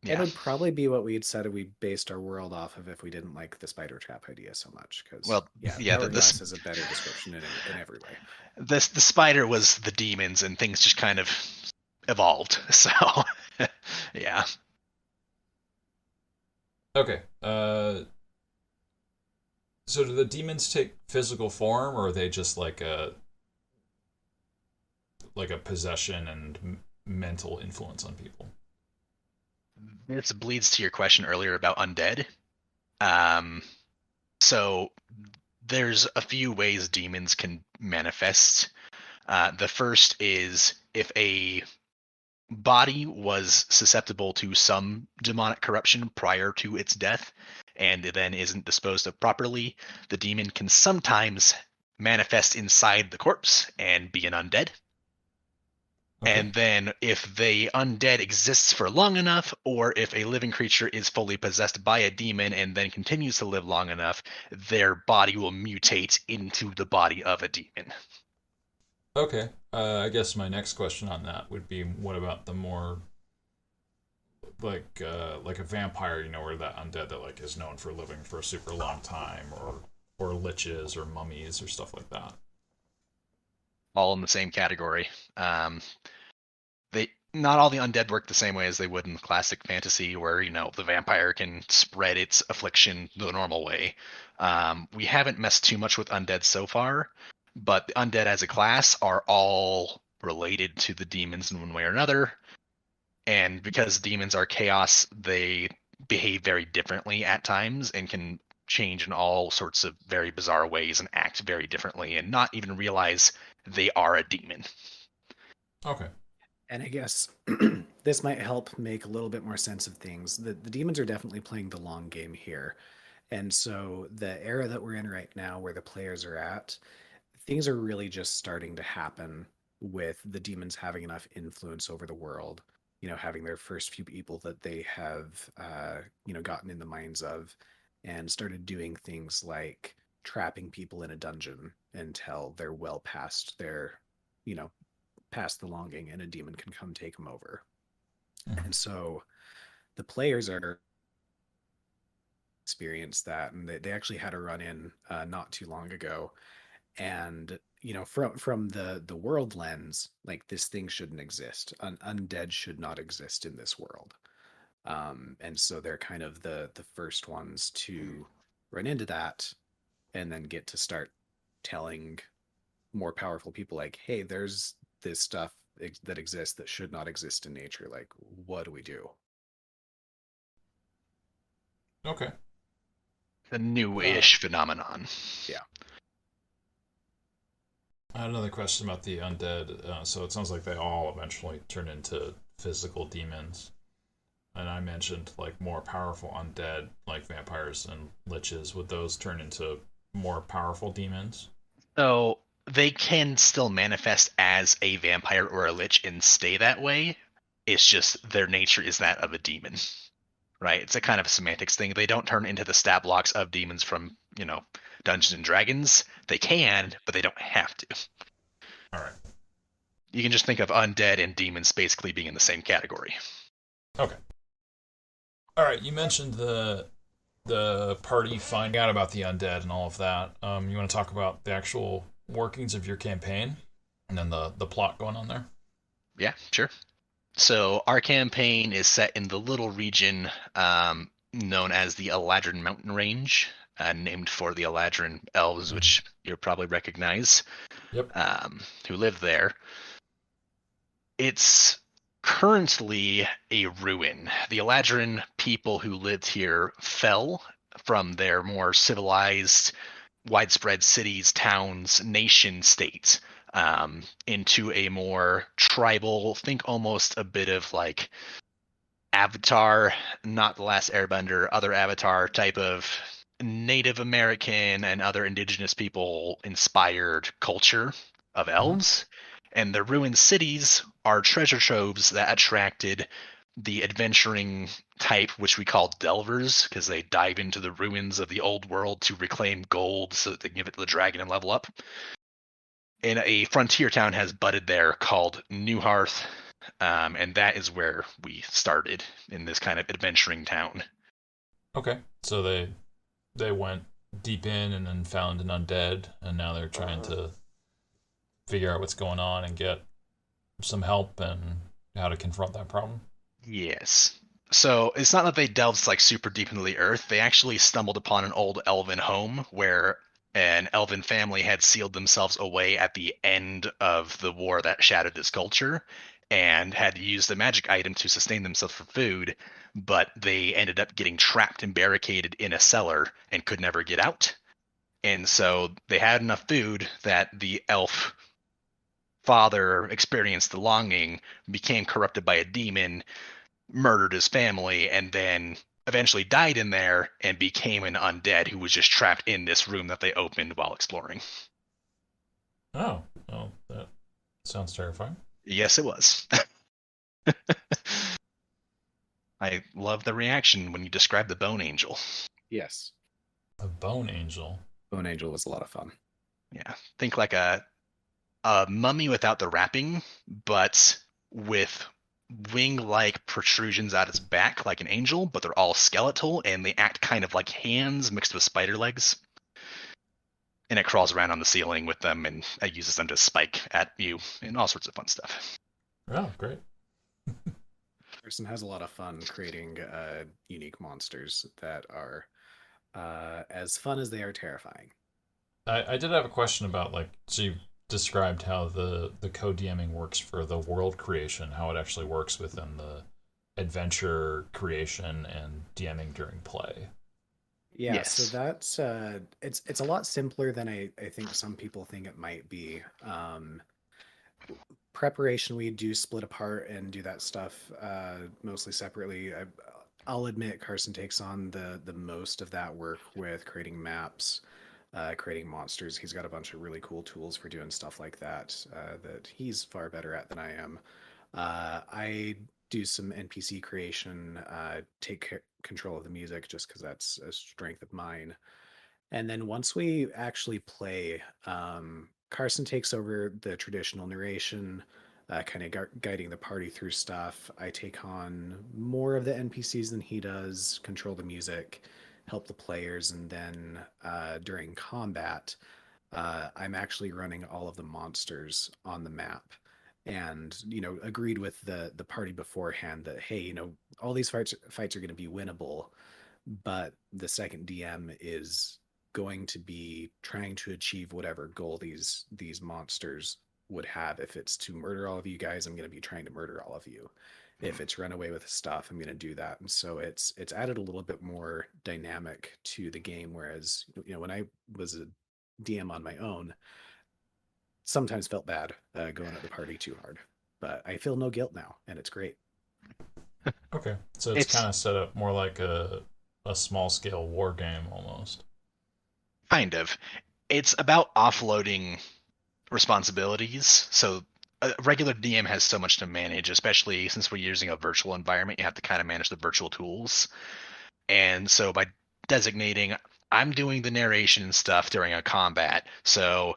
It Yeah. would probably be what we had said we based our world off of if we didn't like the spider trap idea so much. Because Well, yeah, hourglass is a better description in every way. the spider was the demons, and things just kind of evolved. So, yeah. Okay. So do the demons take physical form, or are they just like a possession and mental influence on people? This bleeds to your question earlier about undead. Um, so there's a few ways demons can manifest. The first is if a body was susceptible to some demonic corruption prior to its death and then isn't disposed of properly, the demon can sometimes manifest inside the corpse and be an undead. Okay. And then if the undead exists for long enough, or if a living creature is fully possessed by a demon and then continues to live long enough, their body will mutate into the body of a demon. Okay. I guess my next question on that would be, what about the more like a vampire, where that undead that like is known for living for a super long time, or liches or mummies or stuff like that. All in the same category. They not all the undead work the same way as they would in classic fantasy, where the vampire can spread its affliction the normal way. We haven't messed too much with undead so far, but the undead as a class are all related to the demons in one way or another. And because demons are chaos, they behave very differently at times and can change in all sorts of very bizarre ways and act very differently and not even realize they are a demon. Okay. And I guess this might help make a little bit more sense of things. The demons are definitely playing the long game here. And so the era that we're in right now, where the players are at, things are really just starting to happen with the demons having enough influence over the world, having their first few people that they have, gotten in the minds of and started doing things like trapping people in a dungeon until they're well past their, you know, past the longing and a demon can come take them over. Mhm. And so the players are experience that, and they actually had a run in not too long ago. And from the world lens, like, this thing shouldn't exist. Undead should not exist in this world. And so they're kind of the first ones to run into that, and then get to start telling more powerful people, like, hey, there's this stuff that exists that should not exist in nature. Like, what do we do? Okay. A new-ish phenomenon. Yeah. I had another question about the undead. So it sounds like they all eventually turn into physical demons. And I mentioned like more powerful undead, like vampires and liches. Would those turn into more powerful demons? So they can still manifest as a vampire or a lich and stay that way. It's just their nature is that of a demon, right? It's a kind of a semantics thing. They don't turn into the stat blocks of demons from, Dungeons and Dragons. They can, but they don't have to. All right. You can just think of undead and demons basically being in the same category. Okay. All right. You mentioned the party finding out about the undead and all of that. You want to talk about the actual workings of your campaign and then the plot going on there? Yeah, sure. So our campaign is set in the little region known as the Eladrin Mountain Range, named for the Eladrin elves, which you'll probably recognize, Yep. who live there. It's currently a ruin. The Eladrin people who lived here fell from their more civilized, widespread cities, towns, nation states into a more tribal, think almost a bit of like Avatar, not the last Airbender, other Avatar type of Native American and other indigenous people inspired culture of Mm-hmm. elves. And the ruined cities are treasure troves that attracted the adventuring type, which we call delvers, because they dive into the ruins of the old world to reclaim gold so that they can give it to the dragon and level up. And a frontier town has budded there called Newhearth, and that is where we started in this kind of adventuring town. Okay. So they went deep in and then found an undead, and now they're trying to figure out what's going on and get some help and how to confront that problem. Yes. So it's not that they delved like super deep into the earth. They actually stumbled upon an old elven home where an elven family had sealed themselves away at the end of the war that shattered this culture and had used a magic item to sustain themselves for food, but they ended up getting trapped and barricaded in a cellar and could never get out. And so they had enough food that the elf father experienced the longing, became corrupted by a demon, murdered his family, and then eventually died in there and became an undead who was just trapped in this room that they opened while exploring. Oh, well, that sounds terrifying. Yes, it was. I love the reaction when you describe the Bone Angel. Yes. A bone angel. Bone Angel was a lot of fun. Yeah, think like a mummy without the wrapping, but with wing-like protrusions out its back like an angel, but they're all skeletal and they act kind of like hands mixed with spider legs. And it crawls around on the ceiling with them and it uses them to spike at you and all sorts of fun stuff. Oh, great. Person has a lot of fun creating unique monsters that are as fun as they are terrifying. I did have a question about like so you described how the co-DMing works for the world creation, how it actually works within the adventure creation and DMing during play. Yeah, so Yes. that's it's a lot simpler than I think some people think it might be. Preparation we do split apart and do that stuff mostly separately. I'll admit Carson takes on the most of that work with creating maps, creating monsters. He's got a bunch of really cool tools for doing stuff like that that he's far better at than I am. I do some NPC creation, take control of the music just because that's a strength of mine. And then once we actually play, Carson takes over the traditional narration, kind of guiding the party through stuff. I take on more of the NPCs than he does, control the music, help the players, and then during combat, I'm actually running all of the monsters on the map. And agreed with the party beforehand that hey, all these fights are going to be winnable, but the second DM is going to be trying to achieve whatever goal these monsters would have. If it's to murder all of you guys, I'm going to be trying to murder all of you. If it's run away with stuff, I'm going to do that. And so it's added a little bit more dynamic to the game. Whereas, when I was a DM on my own, sometimes felt bad going at the party too hard. But I feel no guilt now, and it's great. Okay, so it's kind of set up more like a small scale war game almost. Kind of. It's about offloading responsibilities. So a regular DM has so much to manage, especially since we're using a virtual environment. You have to kind of manage the virtual tools. And so by designating, I'm doing the narration stuff during a combat. So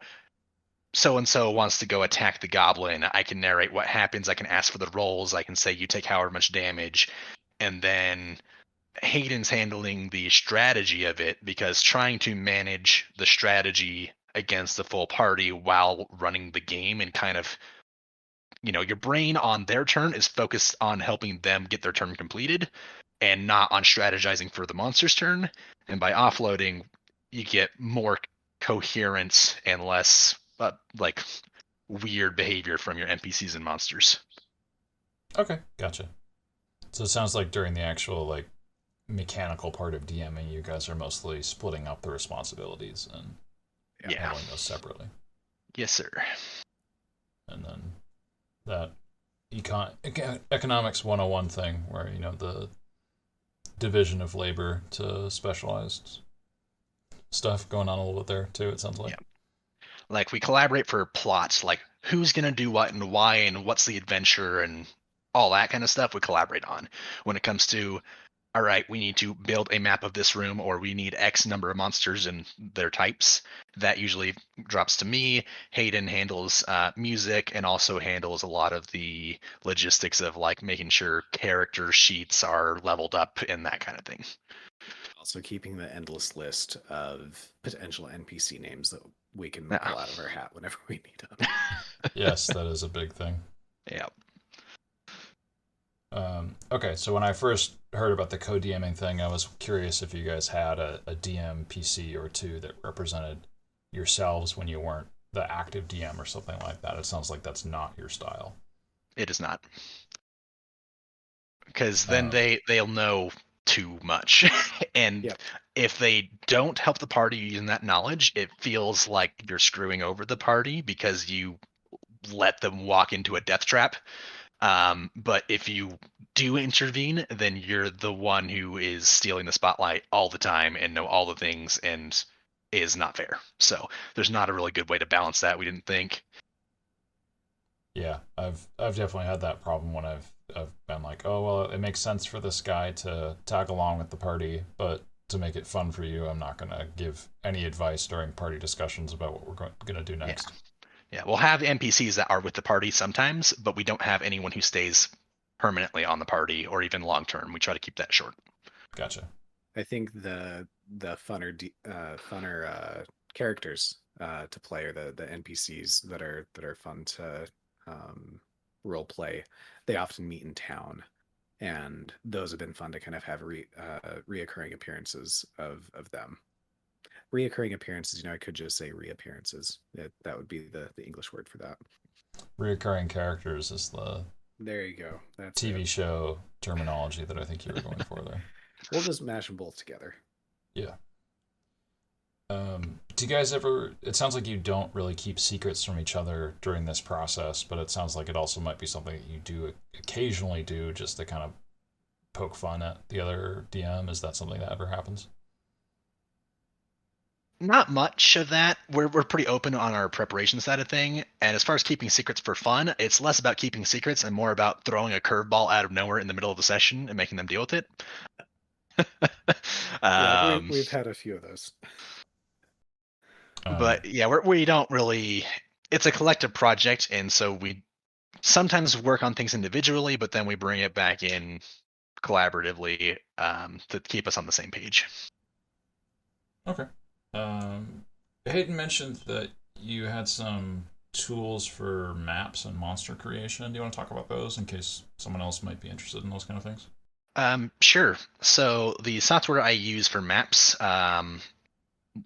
and so wants to go attack the goblin. I can narrate what happens. I can ask for the rolls. I can say you take however much damage. And then Hayden's handling the strategy of it, because trying to manage the strategy against the full party while running the game and kind of, your brain on their turn is focused on helping them get their turn completed and not on strategizing for the monster's turn. And by offloading, you get more coherence and less weird behavior from your NPCs and monsters. Okay, gotcha. So it sounds like during the actual mechanical part of DMing, you guys are mostly splitting up the responsibilities and handling those separately. Yes, sir. And then that economics 101 thing where the division of labor to specialized stuff going on a little bit there too, it sounds like. Yeah. Like we collaborate for plots, like who's going to do what and why and what's the adventure and all that kind of stuff we collaborate on. When it comes to, all right, we need to build a map of this room, or we need X number of monsters and their types, that usually drops to me. Hayden handles music and also handles a lot of the logistics of making sure character sheets are leveled up and that kind of thing. Also keeping the endless list of potential NPC names that we can pull out of our hat whenever we need them. Yes, that is a big thing. Yeah. Okay, so when I first heard about the Co-DMing thing, I was curious if you guys had a DM PC or two that represented yourselves when you weren't the active DM or something like that. It sounds like that's not your style. It is not. Because then they'll know too much. And if they don't help the party using that knowledge, it feels like you're screwing over the party because you let them walk into a death trap. But if you do intervene, then you're the one who is stealing the spotlight all the time and know all the things and is not fair. So there's not a really good way to balance that, we didn't think. Yeah, I've definitely had that problem when I've been like, oh well, it makes sense for this guy to tag along with the party, but to make it fun for you, I'm not gonna give any advice during party discussions about what we're gonna do next. Yeah, we'll have NPCs that are with the party sometimes, but we don't have anyone who stays permanently on the party or even long term. We try to keep that short. Gotcha. I think the funner characters to play are the NPCs that are fun to role play. They often meet in town, and those have been fun to kind of have reoccurring appearances of them. Reoccurring appearances, I could just say reappearances. That would be the English word for that. Reoccurring characters is the there you go. That's TV show terminology that I think you were going for there. We'll just mash them both together. Yeah. Do you guys ever? It sounds like you don't really keep secrets from each other during this process, but it sounds like it also might be something that you do occasionally do just to kind of poke fun at the other DM. Is that something that ever happens? Not much of that. We're pretty open on our preparation side of thing. And as far as keeping secrets for fun, it's less about keeping secrets and more about throwing a curveball out of nowhere in the middle of the session and making them deal with it. We've had a few of those. But yeah, we don't really. It's a collective project, and so we sometimes work on things individually, but then we bring it back in collaboratively to keep us on the same page. Okay. Hayden mentioned that you had some tools for maps and monster creation. Do you want to talk about those in case someone else might be interested in those kind of things? Sure. So the software I use for maps,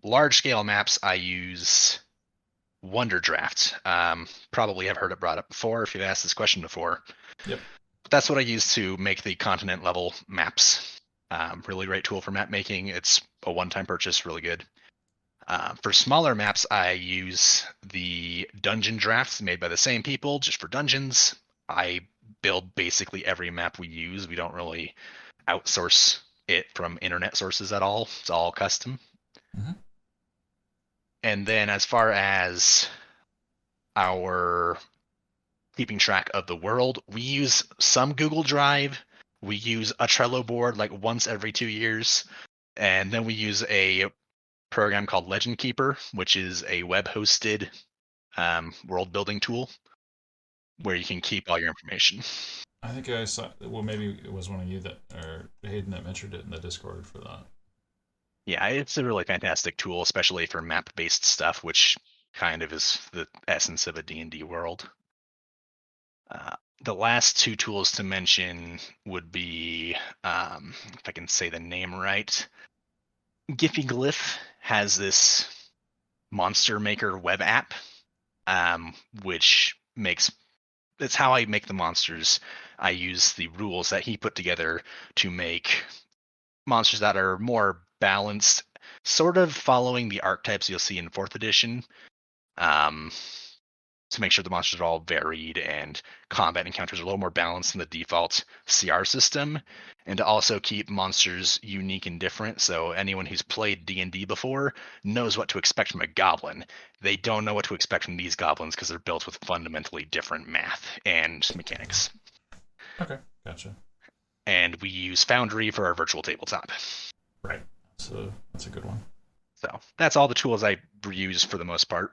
large scale maps, I use Wonderdraft. Probably have heard it brought up before if you've asked this question before. Yep. that's what I use to make the continent level maps. Really great tool for map making. It's a one-time purchase, really good. For smaller maps, I use the dungeon drafts made by the same people just for dungeons. I build basically every map we use. We don't really outsource it from internet sources at all. It's all custom. Mm-hmm. And then as far as our keeping track of the world, we use some Google Drive. We use a Trello board like once every 2 years. And then we use a program called Legend Keeper, which is a web-hosted world building tool where you can keep all your information. I think I saw. Well, maybe it was one of you that, or Hayden, that mentioned it in the Discord for that. Yeah, it's a really fantastic tool, especially for map-based stuff, which kind of is the essence of a D&D world. The last two tools to mention would be, if I can say the name right, Glyph has this monster maker web app, which makes it's how I make the monsters. I use the rules that he put together to make monsters that are more balanced, sort of following the archetypes you'll see in 4th edition, to make sure the monsters are all varied and combat encounters are a little more balanced than the default CR system, and to also keep monsters unique and different. So anyone who's played D&D before knows what to expect from a goblin. They don't know what to expect from these goblins because they're built with fundamentally different math and mechanics. Okay, gotcha. And we use Foundry for our virtual tabletop. Right. So that's a good one. So that's all the tools I use for the most part.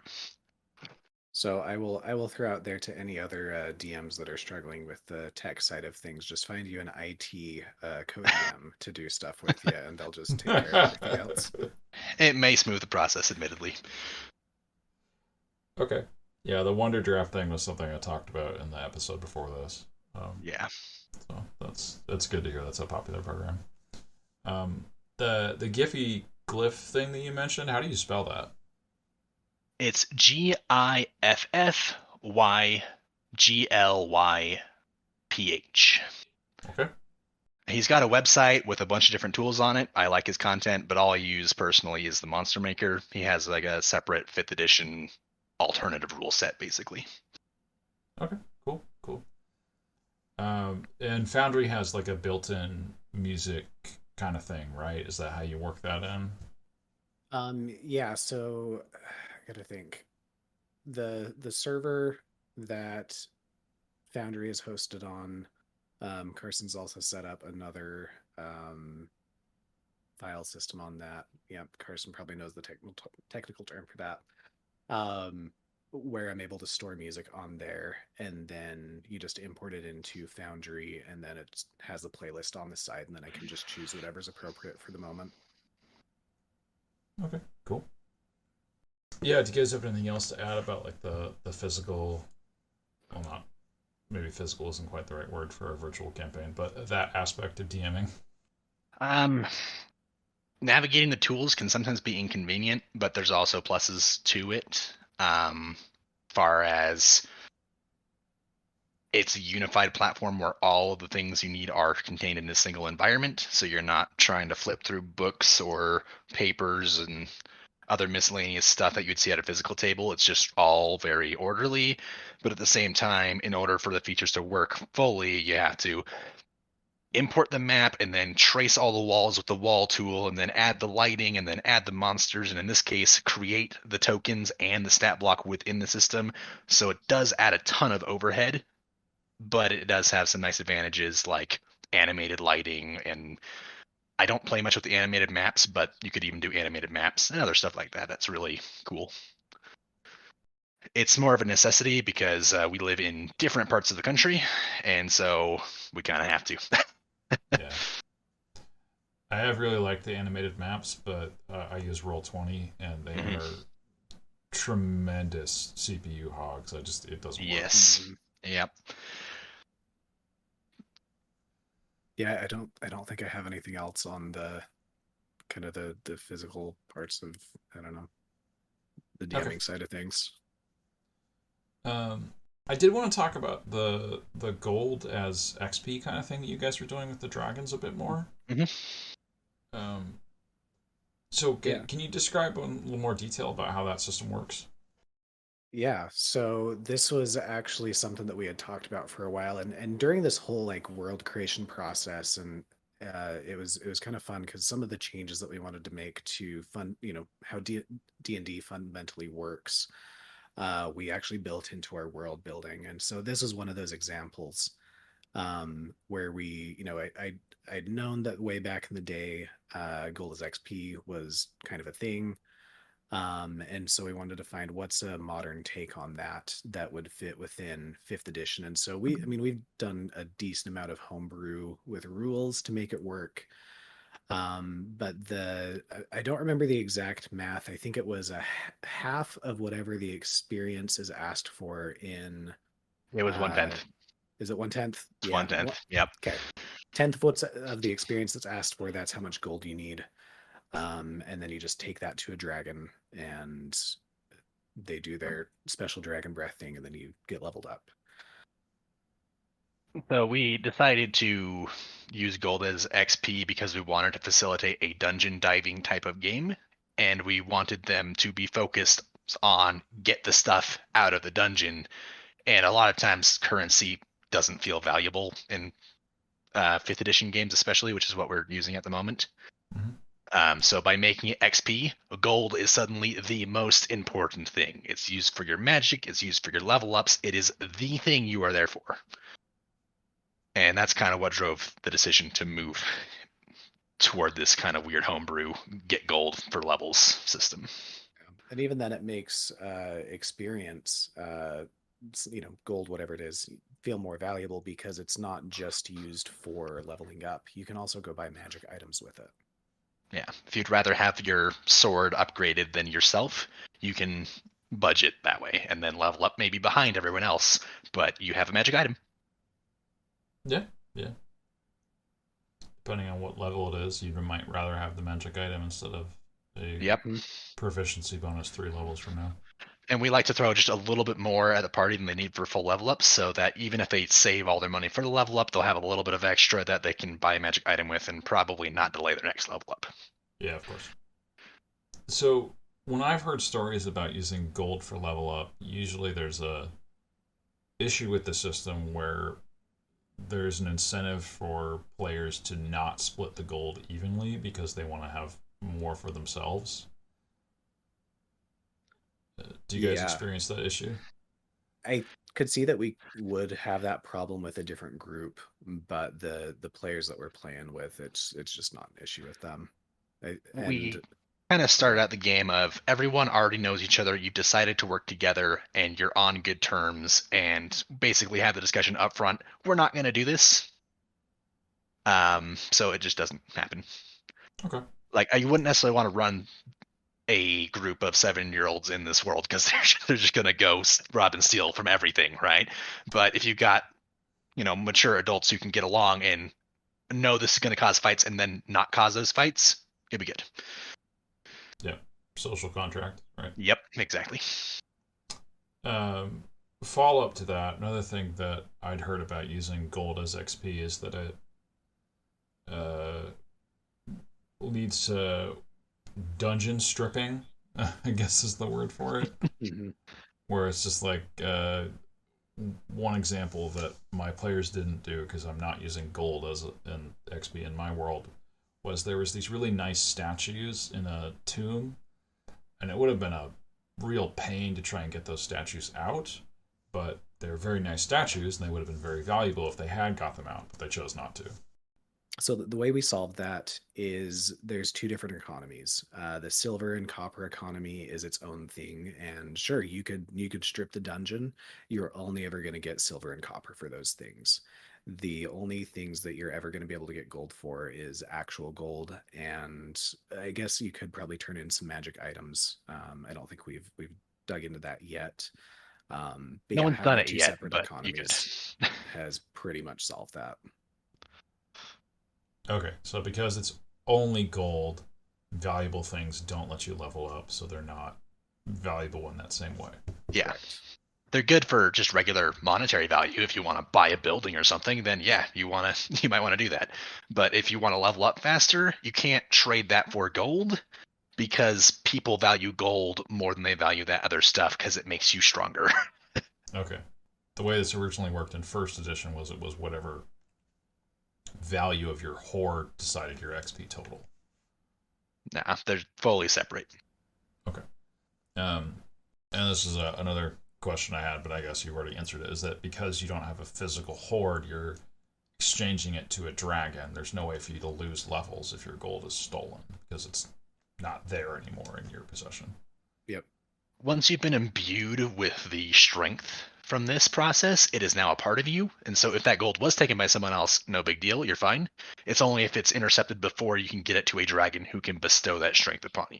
So I will throw out there to any other DMs that are struggling with the tech side of things. Just find you an IT Co-DM to do stuff with you, and they'll just take care of everything else. It may smooth the process, admittedly. Okay. Yeah, the Wonder Draft thing was something I talked about in the episode before this. Yeah. So that's good to hear. That's a popular program. The Giphy glyph thing that you mentioned, how do you spell that? It's GIFFYGLYPH. Okay. He's got a website with a bunch of different tools on it. I like his content, but all I use personally is the Monster Maker. He has like a separate 5th edition alternative rule set, basically. Okay, cool. And Foundry has like a built-in music kind of thing, right? Is that how you work that in? Yeah, so I gotta think. The server that Foundry is hosted on, Carson's also set up another file system on that. Yeah, Carson probably knows the technical term for that. Where I'm able to store music on there, and then you just import it into Foundry, and then it has a playlist on the side, and then I can just choose whatever's appropriate for the moment. Okay, cool. Yeah, do you guys have anything else to add about like the physical? Well, not maybe physical isn't quite the right word for a virtual campaign, but that aspect of DMing. Navigating the tools can sometimes be inconvenient, but there's also pluses to it. Far as it's a unified platform where all of the things you need are contained in a single environment, so you're not trying to flip through books or papers and other miscellaneous stuff that you'd see at a physical table. It's just all very orderly, but at the same time, in order for the features to work fully, you have to import the map and then trace all the walls with the wall tool and then add the lighting and then add the monsters, and in this case create the tokens and the stat block within the system. So it does add a ton of overhead, but it does have some nice advantages like animated lighting, and I don't play much with the animated maps, but you could even do animated maps and other stuff like that. That's really cool. It's more of a necessity because we live in different parts of the country, and so we kind of have to. Yeah. I have really liked the animated maps, but I use Roll20, and they are tremendous CPU hogs. It doesn't work. Yes. Yep. Yeah, I don't think I have anything else on the kind of the physical parts of, I don't know, the DMing side of things. I did want to talk about the gold as XP kind of thing that you guys were doing with the dragons a bit more. Mm-hmm. Um, so Yeah. can you describe in a little more detail about how that system works? Yeah, so this was actually something that we had talked about for a while, and during this whole like world creation process, and it was kind of fun because some of the changes that we wanted to make to fun, how D&D fundamentally works, we actually built into our world building, and so this is one of those examples where I'd known that way back in the day, gold as XP was kind of a thing. And so we wanted to find what's a modern take on that that would fit within fifth edition. And so we've done a decent amount of homebrew with rules to make it work. But I don't remember the exact math. I think it was half of whatever the experience is asked for in. It was one Uh, tenth. is it 1/10? It's Yeah. 1/10. Yep. Okay. 10th what's of the experience that's asked for. That's how much gold you need. And then you just take that to a dragon and they do their special dragon breath thing, and then you get leveled up. So we decided to use gold as XP because we wanted to facilitate a dungeon diving type of game, and we wanted them to be focused on get the stuff out of the dungeon. And a lot of times currency doesn't feel valuable in fifth edition games, especially, which is what we're using at the moment. Mm-hmm. So by making it XP, gold is suddenly the most important thing. It's used for your magic, it's used for your level ups, it is the thing you are there for. And that's kind of what drove the decision to move toward this kind of weird homebrew, get gold for levels system. And even then, it makes experience, gold, whatever it is, feel more valuable because it's not just used for leveling up. You can also go buy magic items with it. Yeah, if you'd rather have your sword upgraded than yourself, you can budget that way and then level up maybe behind everyone else, but you have a magic item. Yeah. Depending on what level it is, you might rather have the magic item instead of a proficiency bonus 3 levels from now. And we like to throw just a little bit more at the party than they need for full level up, so that even if they save all their money for the level up, they'll have a little bit of extra that they can buy a magic item with and probably not delay their next level up. Yeah, of course. So when I've heard stories about using gold for level up, usually there's a issue with the system where there's an incentive for players to not split the gold evenly because they want to have more for themselves. Do you guys experience that issue? I could see that we would have that problem with a different group, but the players that we're playing with, it's just not an issue with them. We kind of started out the game of everyone already knows each other. You've decided to work together and you're on good terms, and basically had the discussion up front. We're not going to do this. So it just doesn't happen. Okay. Like, you wouldn't necessarily want to run a group of 7-year-olds in this world because they're just going to go rob and steal from everything, right? But if you've got, mature adults who can get along and know this is going to cause fights and then not cause those fights, it'd be good. Yeah. Social contract, right? Yep, exactly. Follow up to that, another thing that I'd heard about using gold as XP is that it leads to dungeon stripping, I guess is the word for it. Mm-hmm. Where it's just like one example that my players didn't do because I'm not using gold as an XP in my world was there was these really nice statues in a tomb, and it would have been a real pain to try and get those statues out, but they're very nice statues and they would have been very valuable if they had got them out, but they chose not to. So the way we solve that is there's two different economies. The silver and copper economy is its own thing, and sure, you could strip the dungeon. You're only ever going to get silver and copper for those things. The only things that you're ever going to be able to get gold for is actual gold, and I guess you could probably turn in some magic items. I don't think we've dug into that yet. No one's done it yet, separate but economies has pretty much solved that. Okay, so because it's only gold, valuable things don't let you level up, so they're not valuable in that same way. Yeah. they're good for just regular monetary value. If you want to buy a building or something, then yeah, you might want to do that. But if you want to level up faster, you can't trade that for gold because people value gold more than they value that other stuff because it makes you stronger. Okay. The way this originally worked in first edition was it was whatever value of your horde decided your XP total. Nah, they're fully separate. Okay. And this is another question I had, but I guess you already answered it. Is that because you don't have a physical horde, you're exchanging it to a dragon? There's no way for you to lose levels if your gold is stolen because it's not there anymore in your possession. Yep. Once you've been imbued with the strength from this process, it is now a part of you. And so if that gold was taken by someone else, no big deal, you're fine. It's only if it's intercepted before you can get it to a dragon who can bestow that strength upon you.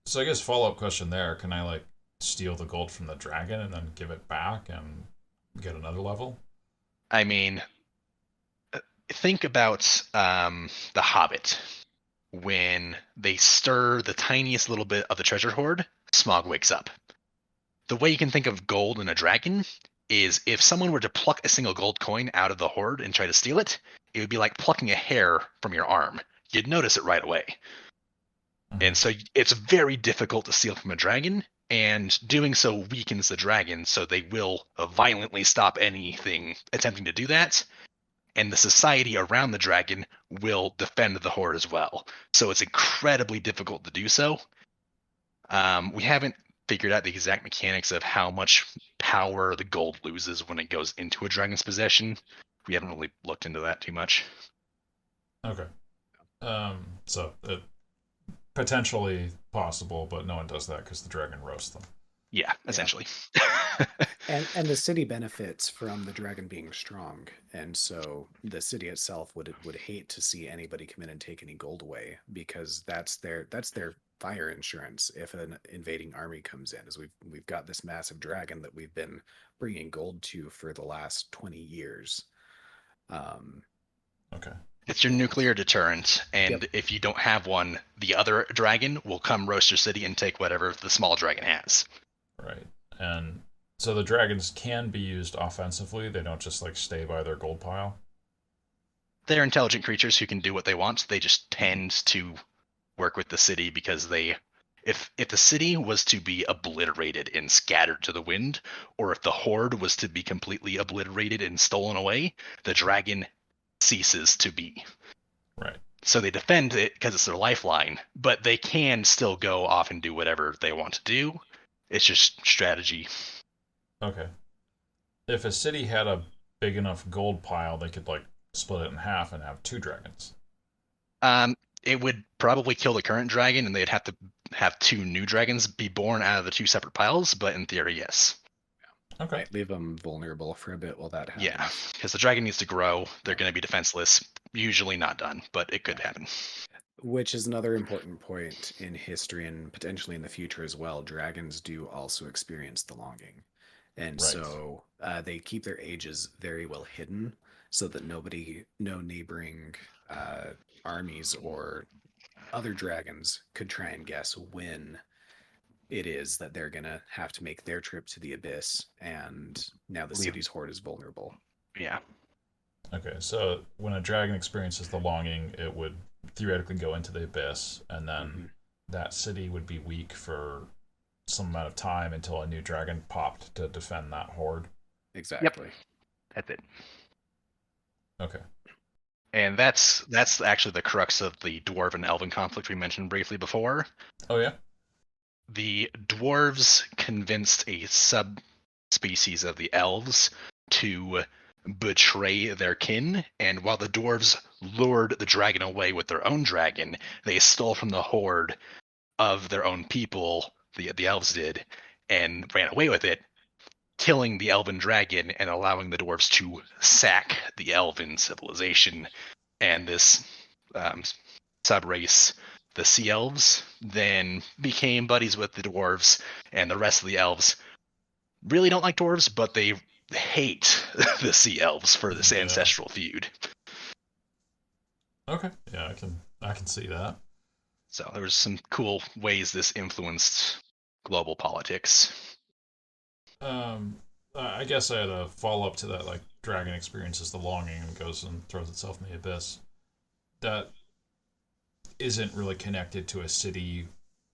So I guess follow-up question there, can I like steal the gold from the dragon and then give it back and get another level? I mean, think about The Hobbit. When they stir the tiniest little bit of the treasure hoard, Smaug wakes up. The way you can think of gold in a dragon is if someone were to pluck a single gold coin out of the hoard and try to steal it, it would be like plucking a hair from your arm. You'd notice it right away. Mm-hmm. And so it's very difficult to steal from a dragon, and doing so weakens the dragon, so they will violently stop anything attempting to do that. And the society around the dragon will defend the horde as well. So it's incredibly difficult to do so. We haven't figured out the exact mechanics of how much power the gold loses when it goes into a dragon's possession. We haven't really looked into that too much. Okay. So potentially possible, but no one does that because the dragon roasts them. Yeah, essentially. And the city benefits from the dragon being strong, and so the city itself would hate to see anybody come in and take any gold away, because that's their fire insurance if an invading army comes in. As we've got this massive dragon that we've been bringing gold to for the last 20 years. Okay. It's your nuclear deterrent, and Yep. if you don't have one, the other dragon will come roast your city and take whatever the small dragon has. Right. And so the dragons can be used offensively. They don't just like stay by their gold pile. They're intelligent creatures who can do what they want. They just tend to work with the city because if the city was to be obliterated and scattered to the wind, or if the horde was to be completely obliterated and stolen away, the dragon ceases to be. Right. So they defend it because it's their lifeline, but they can still go off and do whatever they want to do. It's just strategy. Okay. If a city had a big enough gold pile, they could like split it in half and have two dragons. It would probably kill the current dragon, and they'd have to have two new dragons be born out of the two separate piles. But in theory, yes. Okay. Might leave them vulnerable for a bit while that happens. Yeah, because the dragon needs to grow. They're going to be defenseless. Usually not done, but it could happen. Which is another important point in history and potentially in the future as well. Dragons do also experience the longing. And Right. so they keep their ages very well hidden so that no neighboring armies or other dragons could try and guess when it is that they're going to have to make their trip to the abyss. And now the city's horde is vulnerable. Yeah. Okay, so when a dragon experiences the longing, it would theoretically go into the abyss, and then that city would be weak for some amount of time until a new dragon popped to defend that horde. Exactly. Yep. That's it. Okay. And that's actually the crux of the dwarf and elven conflict we mentioned briefly before. Oh yeah? The dwarves convinced a subspecies of the elves to betray their kin, and while the dwarves lured the dragon away with their own dragon, they stole from the horde of their own people, the elves did, and ran away with it, killing the elven dragon and allowing the dwarves to sack the elven civilization. And this sub-race, the sea elves, then became buddies with the dwarves, and the rest of the elves really don't like dwarves, but they hate the sea elves for this ancestral feud. Okay. Yeah, I can see that. So there was some cool ways this influenced global politics. I guess I had a follow up to that. Like, dragon experiences the longing and goes and throws itself in the abyss. That isn't really connected to a city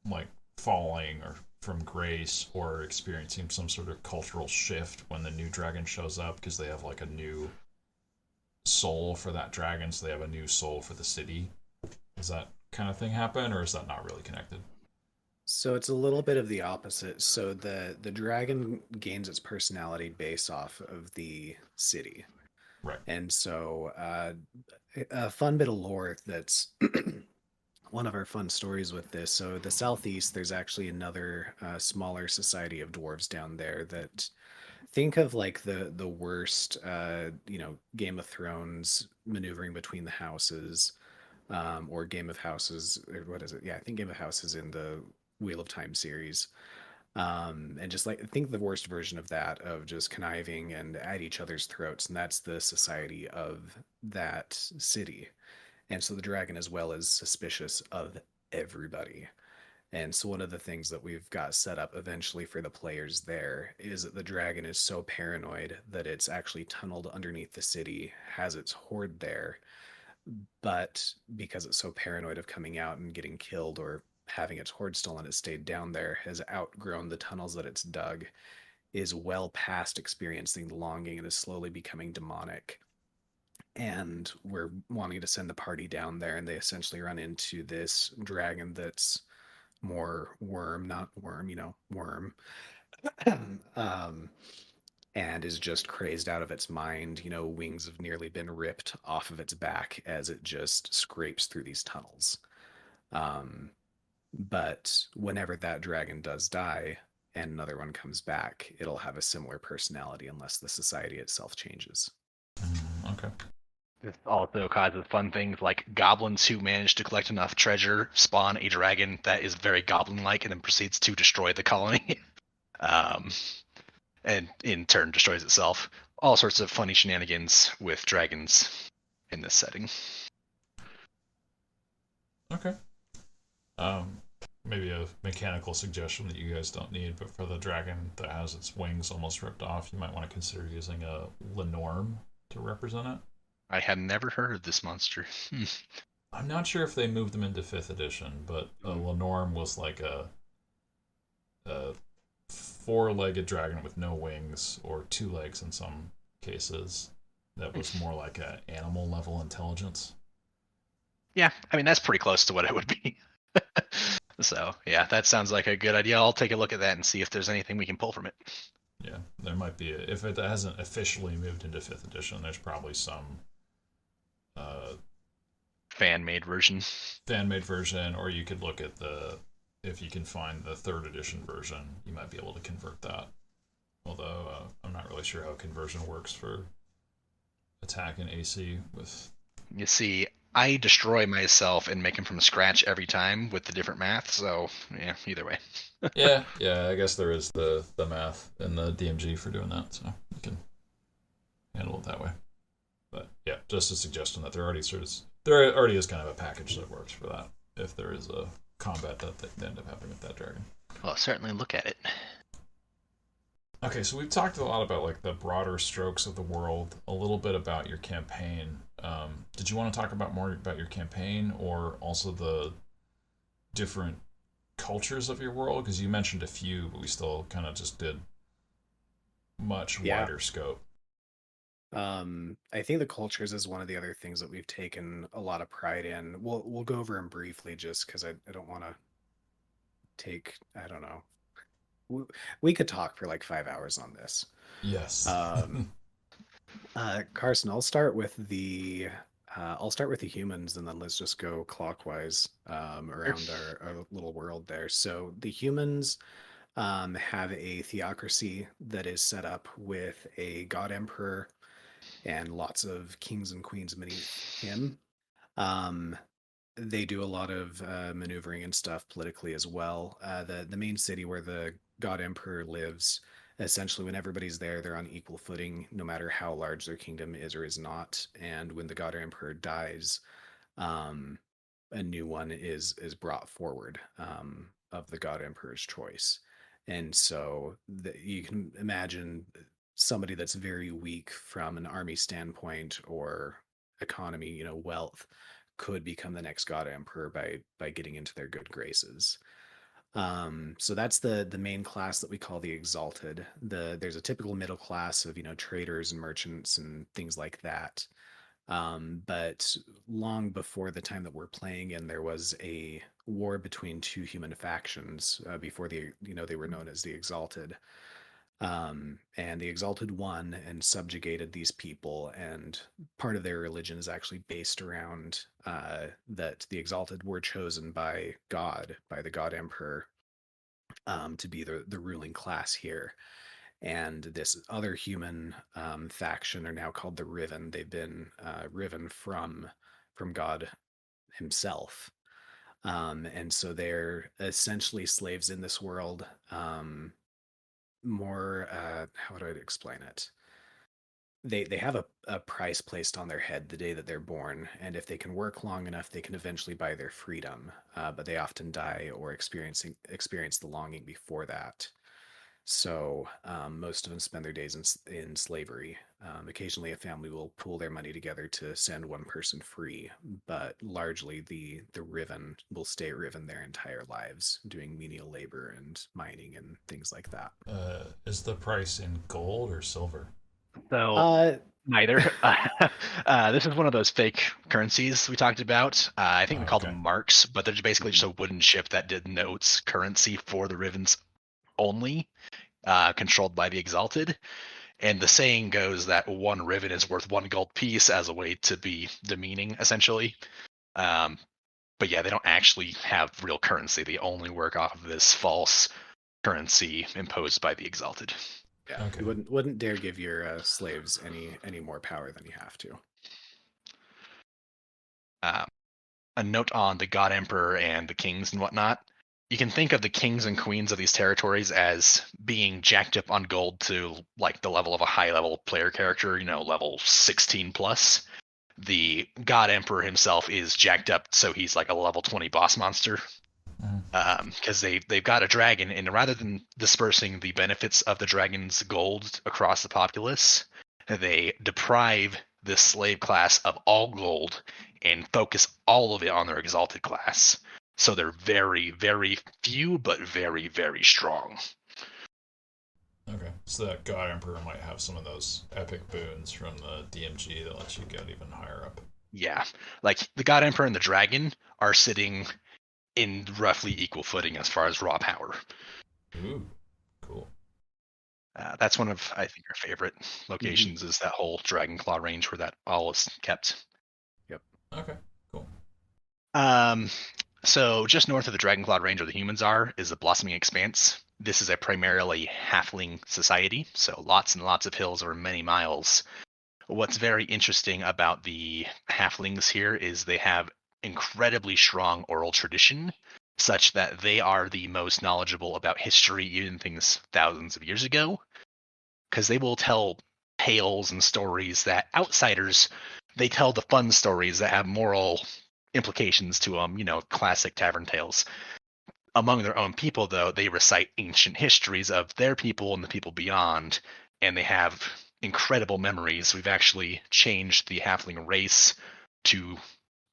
like falling or from grace or experiencing some sort of cultural shift when the new dragon shows up because they have like a new soul for that dragon, so they have a new soul for the city. Does that kind of thing happen, or is that not really connected? So it's a little bit of the opposite. So the dragon gains its personality based off of the city. Right. And so a fun bit of lore that's one of our fun stories with this. So the southeast, there's actually another smaller society of dwarves down there that think of like the worst Game of Thrones maneuvering between the houses, or Game of Houses, or what is it? Yeah, I think Game of Houses in the Wheel of Time series. And just like think the worst version of that, of just conniving and at each other's throats, and that's the society of that city. And so the dragon as well is suspicious of everybody. And so one of the things that we've got set up eventually for the players there is that the dragon is so paranoid that it's actually tunneled underneath the city, has its horde there, but because it's so paranoid of coming out and getting killed or having its horde stolen, it stayed down there, has outgrown the tunnels that it's dug, is well past experiencing the longing, and is slowly becoming demonic. And we're wanting to send the party down there, and they essentially run into this dragon that's more worm, not worm, worm. um, and is just crazed out of its mind. Wings have nearly been ripped off of its back as it just scrapes through these tunnels. Um, but whenever that dragon does die and another one comes back, it'll have a similar personality unless the society itself changes. Okay. This also causes fun things like goblins who manage to collect enough treasure spawn a dragon that is very goblin-like and then proceeds to destroy the colony. um, and in turn destroys itself. All sorts of funny shenanigans with dragons in this setting. Okay. Um, Maybe a mechanical suggestion that you guys don't need, but for the dragon that has its wings almost ripped off, you might want to consider using a Lenorm to represent it. I had never heard of this monster. I'm not sure if they moved them into 5th edition, but a Lenorm was like a four-legged dragon with no wings, or two legs in some cases. That was more like an animal level intelligence. Yeah, I mean, that's pretty close to what it would be. So, yeah, that sounds like a good idea. I'll take a look at that and see if there's anything we can pull from it. Yeah, there might be. If it hasn't officially moved into 5th edition, there's probably some uh, fan-made version. Fan-made version, or you could look at if you can find the 3rd edition version, you might be able to convert that. Although I'm not really sure how conversion works for attack and AC with. You see, I destroy myself and make them from scratch every time with the different math, so yeah, either way. yeah, I guess there is the math in the DMG for doing that, so you can handle it that way. But yeah, just a suggestion that there already is kind of a package that works for that if there is a combat that they end up having with that dragon. Well, certainly look at it. Okay, so we've talked a lot about like the broader strokes of the world, a little bit about your campaign. Did you want to talk about more about your campaign, or also the different cultures of your world? Because you mentioned a few, but we still kind of just did much wider scope. I think the cultures is one of the other things that we've taken a lot of pride in. We'll go over them briefly just because I don't want to take, I don't know. We could talk for like 5 hours on this. Yes. Carson, I'll start with the humans, and then let's just go clockwise around our little world there. So the humans have a theocracy that is set up with a god emperor and lots of kings and queens beneath him. Um, they do a lot of maneuvering and stuff politically as well. The main city where the God Emperor lives, essentially, when everybody's there, they're on equal footing, no matter how large their kingdom is or is not. And when the God Emperor dies, um, a new one is brought forward of the God Emperor's choice. And so you can imagine somebody that's very weak from an army standpoint or economy, wealth, could become the next god emperor by getting into their good graces. So that's the main class that we call the exalted. There's a typical middle class of traders and merchants and things like that. But long before the time that we're playing in, there was a war between two human factions before they were known as the exalted. And the exalted won and subjugated these people, and part of their religion is actually based around that the exalted were chosen by God, by the god emperor, to be the ruling class here. And this other human faction are now called the Riven. They've been riven from God himself. And so they're essentially slaves in this world. More, how would I explain it? They have a price placed on their head the day that they're born, and if they can work long enough, they can eventually buy their freedom. But they often die or experience the longing before that. So most of them spend their days in slavery. Occasionally, a family will pool their money together to send one person free, but largely the Riven will stay Riven their entire lives, doing menial labor and mining and things like that. Is the price in gold or silver? So neither. This is one of those fake currencies we talked about. I think we called them marks, but they're basically just a wooden chip that denotes currency for the Rivens only, controlled by the Exalted. And the saying goes that one Riven is worth one gold piece as a way to be demeaning, essentially. But yeah, they don't actually have real currency. They only work off of this false currency imposed by the Exalted. Yeah, you wouldn't dare give your slaves any more power than you have to. A note on the God Emperor and the kings and whatnot. You can think of the kings and queens of these territories as being jacked up on gold to like the level of a high level player character, level 16 plus. The God Emperor himself is jacked up, so he's like a level 20 boss monster. Because they've got a dragon, and rather than dispersing the benefits of the dragon's gold across the populace, they deprive this slave class of all gold and focus all of it on their exalted class. So they're very, very few, but very, very strong. Okay, so that God Emperor might have some of those epic boons from the DMG that lets you get even higher up. Yeah, like the God Emperor and the dragon are sitting in roughly equal footing as far as raw power. Ooh, cool. That's one of, I think, our favorite locations is that whole Dragon Claw range where that all is kept. Yep. Okay, cool. So just north of the Dragon Claw range where the humans are is the Blossoming Expanse. This is a primarily halfling society, so lots and lots of hills over many miles. What's very interesting about the halflings here is they have incredibly strong oral tradition, such that they are the most knowledgeable about history, even things thousands of years ago, because they will tell tales and stories that outsiders, they tell the fun stories that have moral implications to them, classic tavern tales. Among their own people, though, they recite ancient histories of their people and the people beyond, and they have incredible memories. We've actually changed the halfling race to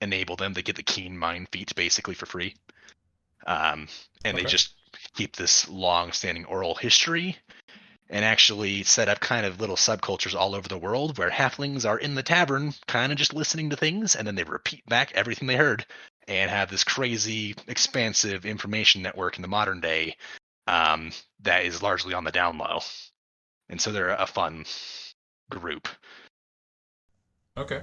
enable them to get the keen mind feat basically for free. They just keep this long-standing oral history and actually set up kind of little subcultures all over the world where halflings are in the tavern kind of just listening to things, and then they repeat back everything they heard and have this crazy, expansive information network in the modern day that is largely on the down low. And so they're a fun group. Okay.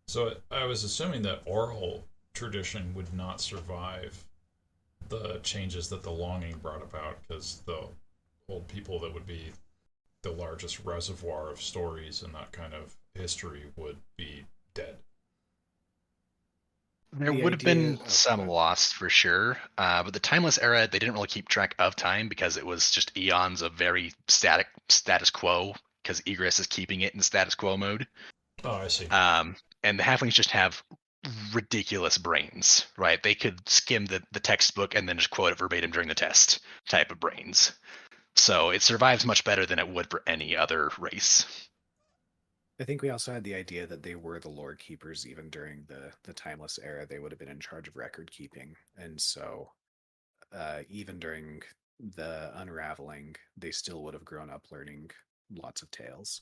So I was assuming that oral tradition would not survive the changes that the longing brought about, because the old people that would be the largest reservoir of stories and that kind of history would be dead. There would have been some lost for sure, but the Timeless Era, they didn't really keep track of time because it was just eons of very status quo, because Egress is keeping it in status quo mode. Oh, I see. And the halflings just have ridiculous brains, right? They could skim the textbook and then just quote it verbatim during the test type of brains. So it survives much better than it would for any other race. I think we also had the idea that they were the lore keepers even during the timeless era. They would have been in charge of record keeping, and so even during the unraveling, they still would have grown up learning lots of tales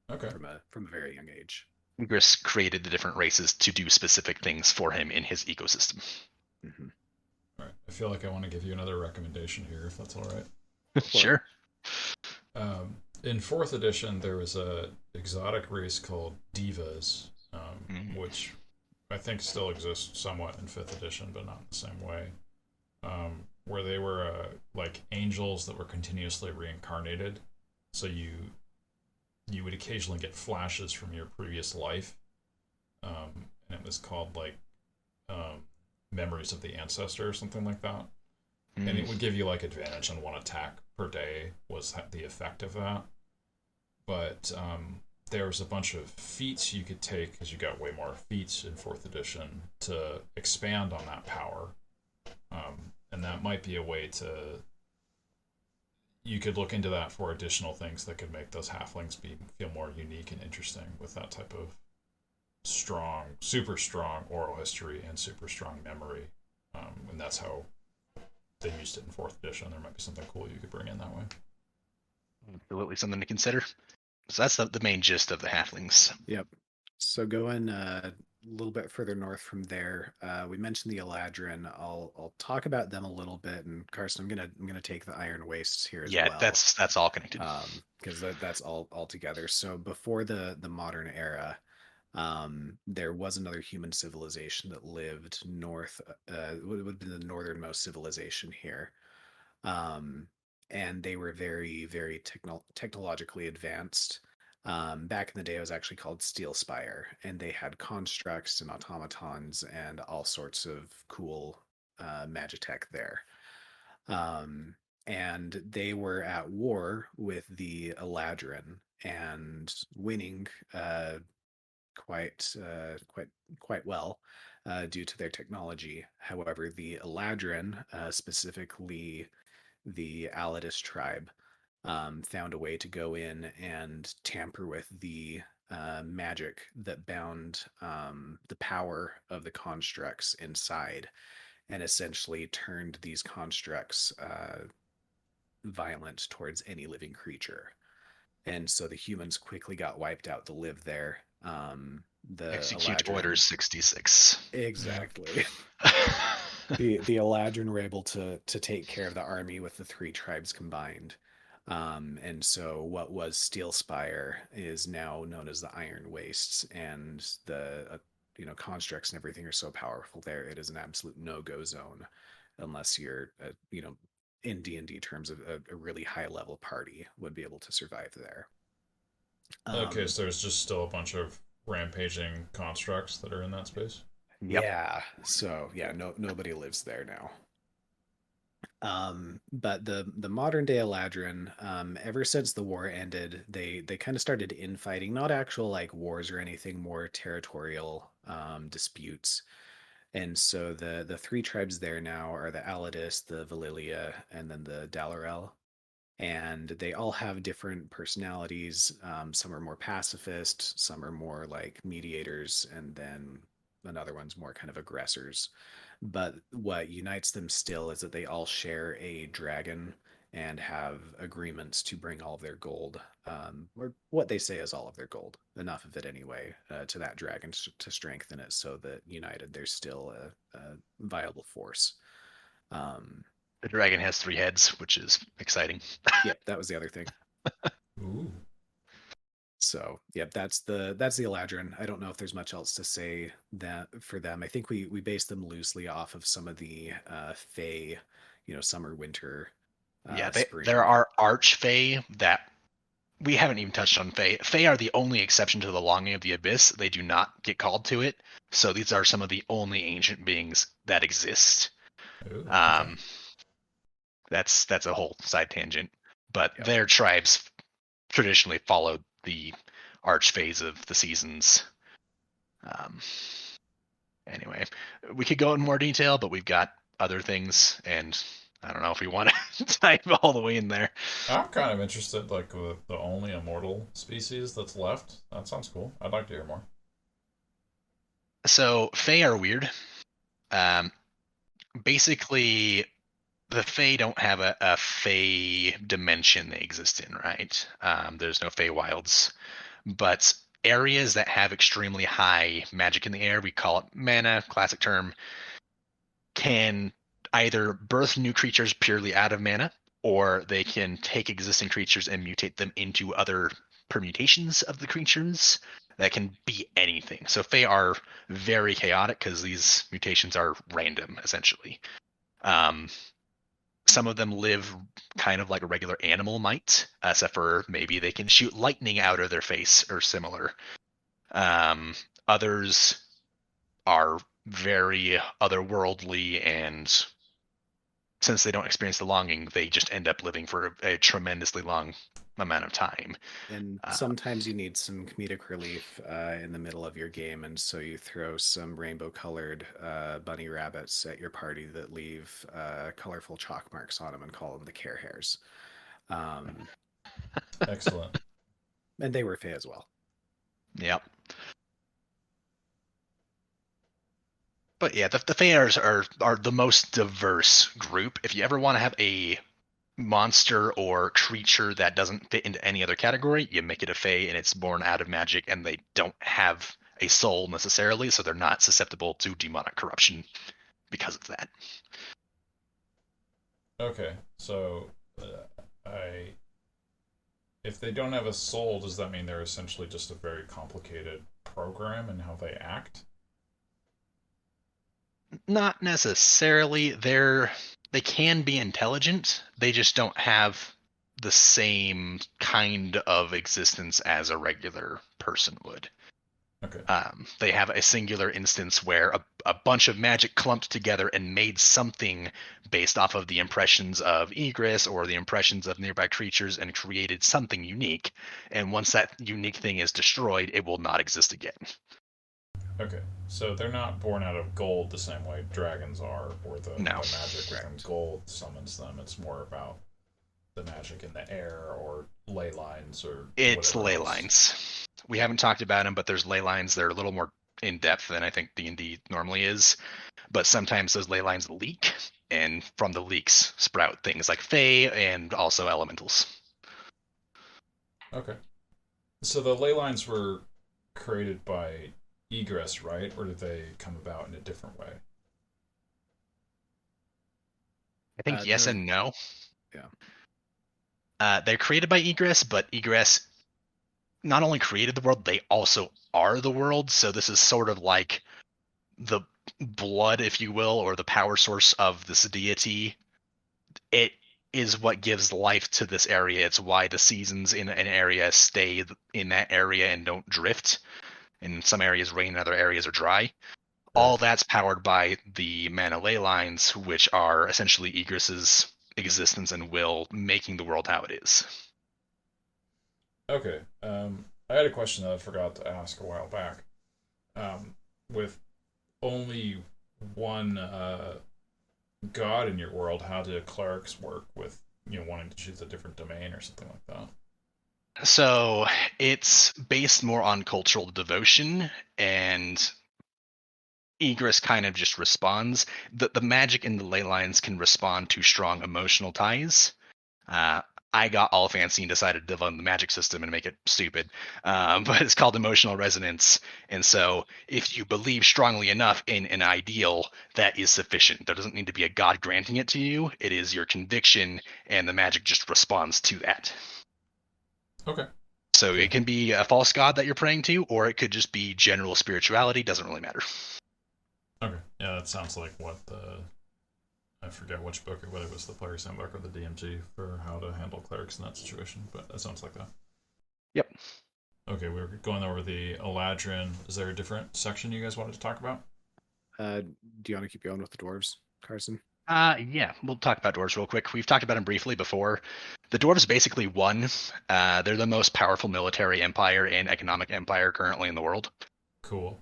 Okay. from a very young age. Egress created the different races to do specific things for him in his ecosystem. Mm-hmm. All right. I feel like I want to give you another recommendation here, if that's all right. Sure. In 4th edition, there was a exotic race called Divas, which I think still exists somewhat in 5th edition, but not in the same way. Where they were like angels that were continuously reincarnated. So you would occasionally get flashes from your previous life, and it was called like memories of the ancestor or something like that. And it would give you like advantage on 1 attack per day was the effect of that. But there was a bunch of feats you could take because you got way more feats in 4th edition to expand on that power. And that might be a way to... You could look into that for additional things that could make those halflings feel more unique and interesting with that type of strong, super strong oral history and super strong memory. And that's how they used it in 4th edition. There might be something cool you could bring in that way. Absolutely something to consider. So that's the main gist of the halflings. Yep. So going a little bit further north from there, we mentioned the Eladrin. I'll talk about them a little bit, and Carson, I'm gonna take the Iron Wastes here as well. Yeah, that's all connected. Because that's all together. So before the modern era, there was another human civilization that lived north. It would have been the northernmost civilization here. And they were very, very technologically advanced. Back in the day, it was actually called Steel Spire, and they had constructs and automatons and all sorts of cool magitech there. And they were at war with the Eladrin and winning quite well due to their technology. However, the Eladrin, specifically the Alidus tribe, found a way to go in and tamper with the magic that bound the power of the constructs inside, and essentially turned these constructs violent towards any living creature. And so the humans quickly got wiped out to live there. The Execute Eladrin, Order 66. Exactly. the Eladrin were able to take care of the army with the 3 tribes combined. And so what was Steel Spire is now known as the Iron Wastes, and the constructs and everything are so powerful there. It is an absolute no-go zone unless you're in D&D terms of a really high level party would be able to survive there. Okay, so there's just still a bunch of rampaging constructs that are in that space? Yep. Yeah. So yeah, nobody lives there now. But the modern day Eladrin, ever since the war ended, they kind of started infighting, not actual like wars or anything, more territorial disputes. And so the 3 tribes there now are the Alidus, the Valilia, and then the Dalarel. And they all have different personalities. Some are more pacifist, some are more like mediators, and then another one's more kind of aggressors. But what unites them still is that they all share a dragon and have agreements to bring all of their gold, or what they say is all of their gold, enough of it anyway, to that dragon to strengthen it so that united there's still a viable force. The dragon has 3 heads, which is exciting. Yep, that was the other thing. Ooh. So, yep, that's the Eladrin. I don't know if there's much else to say that for them. I think we based them loosely off of some of the Fae, summer, winter. Yeah, spring. there are arch-Fae that we haven't even touched on. Fae. Fae are the only exception to the Longing of the Abyss. They do not get called to it. So these are some of the only ancient beings that exist. Ooh, okay. That's a whole side tangent. But Yep. their tribes traditionally followed the arch phase of the seasons. Anyway, we could go in more detail, but we've got other things, and I don't know if we want to dive all the way in there. I'm kind of interested, like, with the only immortal species that's left. That sounds cool. I'd like to hear more. So, Fae are weird. Basically, the Fae don't have a Fae dimension they exist in, right? There's no Fae wilds. But areas that have extremely high magic in the air, we call it mana, classic term, can either birth new creatures purely out of mana, or they can take existing creatures and mutate them into other permutations of the creatures that can be anything. So Fae are very chaotic because these mutations are random, essentially. Some of them live kind of like a regular animal might, except for maybe they can shoot lightning out of their face or similar. Others are very otherworldly, and since they don't experience the longing, they just end up living for a tremendously long amount of time. And sometimes you need some comedic relief in the middle of your game, and so you throw some rainbow-colored bunny rabbits at your party that leave colorful chalk marks on them and call them the care hairs. Excellent. And they were Fae as well. Yep. But yeah, the Fae are the most diverse group. If you ever want to have a monster or creature that doesn't fit into any other category, you make it a Fae, and it's born out of magic, and they don't have a soul necessarily, so they're not susceptible to demonic corruption because of that. Okay, so if they don't have a soul, does that mean they're essentially just a very complicated program in how they act? Not necessarily. They can be intelligent. They just don't have the same kind of existence as a regular person would. Okay. They have a singular instance where a bunch of magic clumped together and made something based off of the impressions of Egress or the impressions of nearby creatures and created something unique. And once that unique thing is destroyed, it will not exist again. Okay, so they're not born out of gold the same way dragons are, or the magic within gold summons them. It's more about the magic in the air or ley lines or it's ley else. lines. We haven't talked about them, but there's ley lines. They're a little more in depth than I think D&D normally is. But sometimes those ley lines leak, and from the leaks sprout things like Fae and also elementals. Okay, so the ley lines were created by Egress, right? Or did they come about in a different way? I think yes and no. Yeah. They're created by Egress, but Egress not only created the world, they also are the world. So this is sort of like the blood, if you will, or the power source of this deity. It is what gives life to this area. It's why the seasons in an area stay in that area and don't drift. In some areas rain, in other areas are dry. Right. All that's powered by the mana ley lines, which are essentially Egress's existence and will, making the world how it is. Okay. I had a question that I forgot to ask a while back. With only one god in your world, how do clerics work with wanting to choose a different domain or something like that? So it's based more on cultural devotion, and Egress kind of just responds. The magic in the ley lines can respond to strong emotional ties. I got all fancy and decided to run the magic system and make it stupid, but it's called emotional resonance. And so if you believe strongly enough in an ideal, that is sufficient. There doesn't need to be a god granting it to you. It is your conviction, and the magic just responds to that. Okay. So it can be a false god that you're praying to, or it could just be general spirituality. Doesn't really matter. Okay. Yeah, that sounds like what I forget which book, whether it was the Player's Handbook or the DMG for how to handle clerics in that situation, but that sounds like that. Yep. Okay, we were going over the Eladrin. Is there a different section you guys wanted to talk about? Do you want to keep going with the dwarves, Carson? Yeah, we'll talk about dwarves real quick. We've talked about them briefly before. The dwarves basically won. They're the most powerful military empire and economic empire currently in the world. Cool.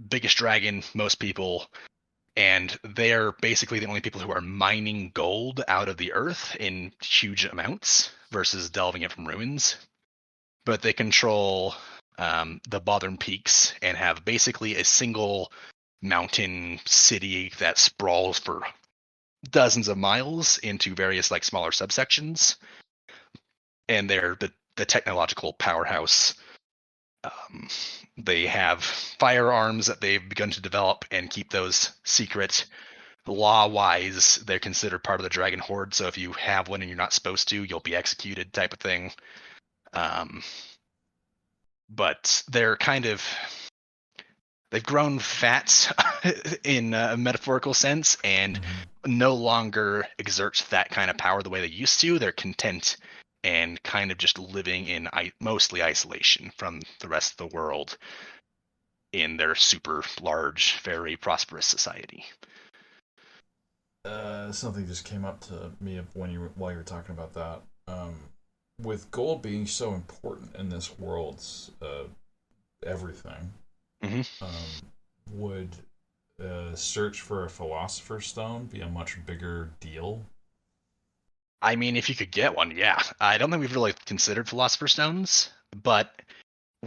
biggest dragon, most people, and they're basically the only people who are mining gold out of the earth in huge amounts versus delving it from ruins. But they control the Bothern Peaks and have basically a single mountain city that sprawls for dozens of miles into various like smaller subsections, and they're the technological powerhouse. They have firearms that they've begun to develop and keep those secret. Law-wise, they're considered part of the Dragon Horde, so if you have one and you're not supposed to, you'll be executed, type of thing. But they're they've grown fat in a metaphorical sense and no longer exert that kind of power the way they used to. They're content and kind of just living in mostly isolation from the rest of the world in their super large, very prosperous society. Something just came up to me while you were talking about that. With gold being so important in this world's everything, would search for a philosopher's stone be a much bigger deal? I mean, if you could get one, yeah. I don't think we've really considered philosopher's stones, but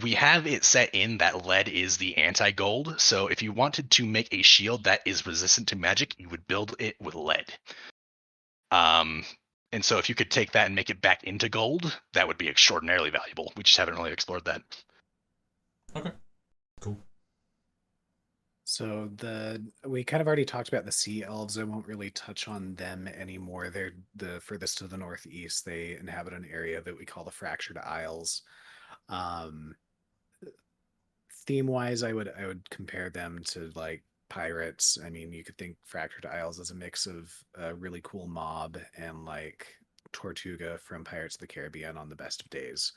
we have it set in that lead is the anti-gold. So if you wanted to make a shield that is resistant to magic, you would build it with lead. And so if you could take that and make it back into gold, that would be extraordinarily valuable. We just haven't really explored that. Okay, cool. So we kind of already talked about the sea elves. I won't really touch on them anymore. They're the furthest to the northeast. They inhabit an area that we call the Fractured Isles. Theme-wise, I would compare them to like pirates. I mean, you could think Fractured Isles as a mix of a really cool mob and like Tortuga from Pirates of the Caribbean on the best of days.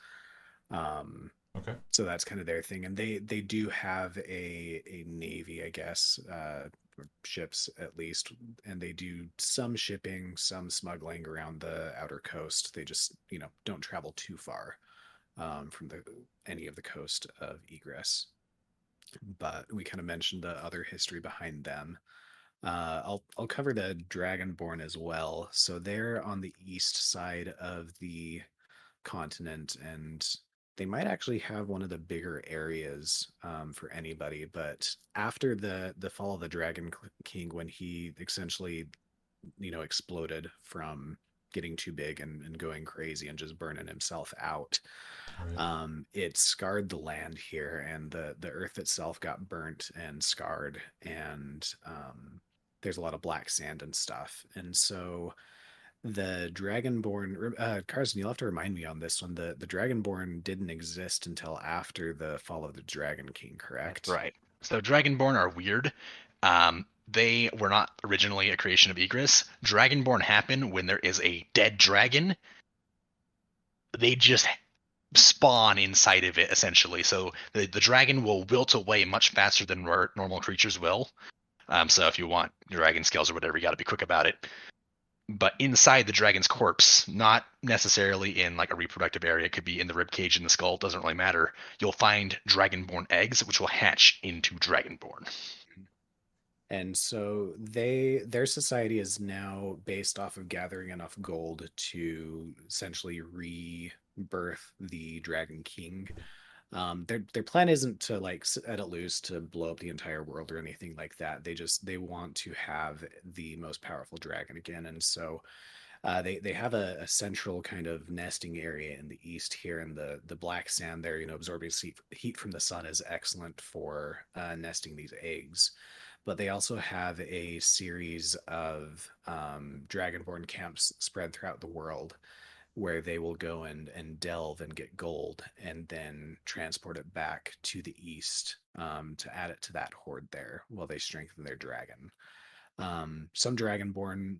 Okay. So that's kind of their thing, and they do have a navy, I guess, or ships at least, and they do some shipping, some smuggling around the outer coast. They just don't travel too far from any of the coast of Egress. But we kind of mentioned the other history behind them. I'll cover the Dragonborn as well. So they're on the east side of the continent, and they might actually have one of the bigger areas for anybody. But after the fall of the Dragon King, when he essentially exploded from getting too big and going crazy and just burning himself out, Right. it scarred the land here, and the earth itself got burnt and scarred, and there's a lot of black sand and stuff. And so the Dragonborn, Carson, you'll have to remind me on this one. The Dragonborn didn't exist until after the fall of the Dragon King, correct? Right. So Dragonborn are weird. They were not originally a creation of Egress. Dragonborn happen when there is a dead dragon. They just spawn inside of it, essentially. So the dragon will wilt away much faster than normal creatures will. So if you want dragon scales or whatever, you got to be quick about it. But inside the dragon's corpse, not necessarily in like a reproductive area, it could be in the rib cage and the skull, doesn't really matter. You'll find dragonborn eggs, which will hatch into dragonborn. And so their society is now based off of gathering enough gold to essentially rebirth the Dragon King. Their plan isn't to like set it loose to blow up the entire world or anything like that. They want to have the most powerful dragon again, and so they have a central kind of nesting area in the east here, and the black sand there, absorbing heat from the sun is excellent for nesting these eggs. But they also have a series of dragonborn camps spread throughout the world, where they will go and delve and get gold and then transport it back to the east to add it to that horde there while they strengthen their dragon. Some dragonborn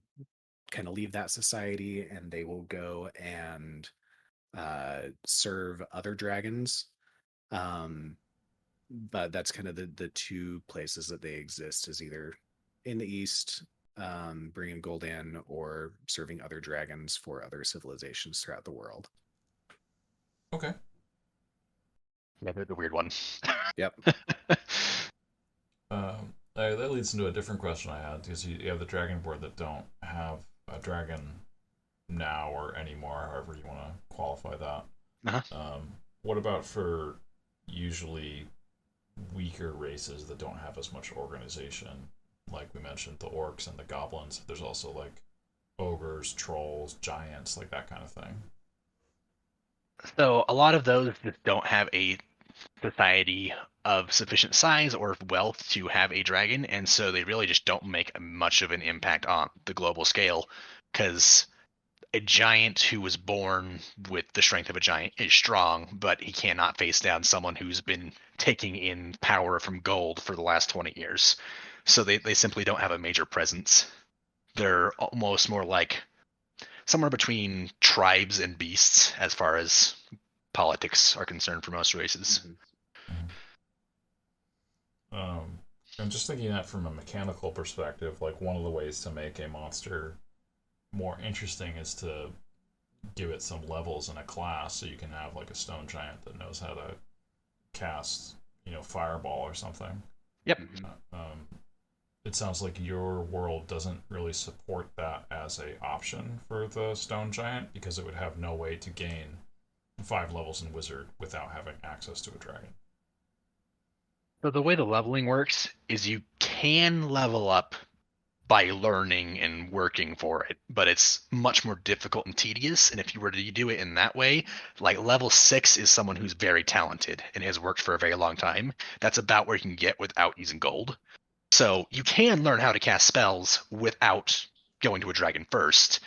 kind of leave that society and they will go and serve other dragons. But that's kind of the two places that they exist, is either in the east, bringing gold in, or serving other dragons for other civilizations throughout the world. Okay. Yeah, they're the weird one. Yep. That leads into a different question I had, because you have the Dragonborn that don't have a dragon now or anymore, however you want to qualify that. Uh-huh. What about for usually weaker races that don't have as much organization? Like we mentioned, the orcs and the goblins. There's also like ogres, trolls, giants, like that kind of thing. So a lot of those just don't have a society of sufficient size or wealth to have a dragon, and so they really just don't make much of an impact on the global scale, because a giant who was born with the strength of a giant is strong, but he cannot face down someone who's been taking in power from gold for the last 20 years. So they simply don't have a major presence. They're almost more like somewhere between tribes and beasts as far as politics are concerned for most races. I'm just thinking that from a mechanical perspective, like one of the ways to make a monster more interesting is to give it some levels in a class, so you can have like a stone giant that knows how to cast, fireball or something. Yep. It sounds like your world doesn't really support that as a option for the stone giant, because it would have no way to gain 5 levels in wizard without having access to a dragon. So the way the leveling works is you can level up by learning and working for it, but it's much more difficult and tedious. And if you were to do it in that way, like level 6 is someone who's very talented and has worked for a very long time. That's about where you can get without using gold. So you can learn how to cast spells without going to a dragon first,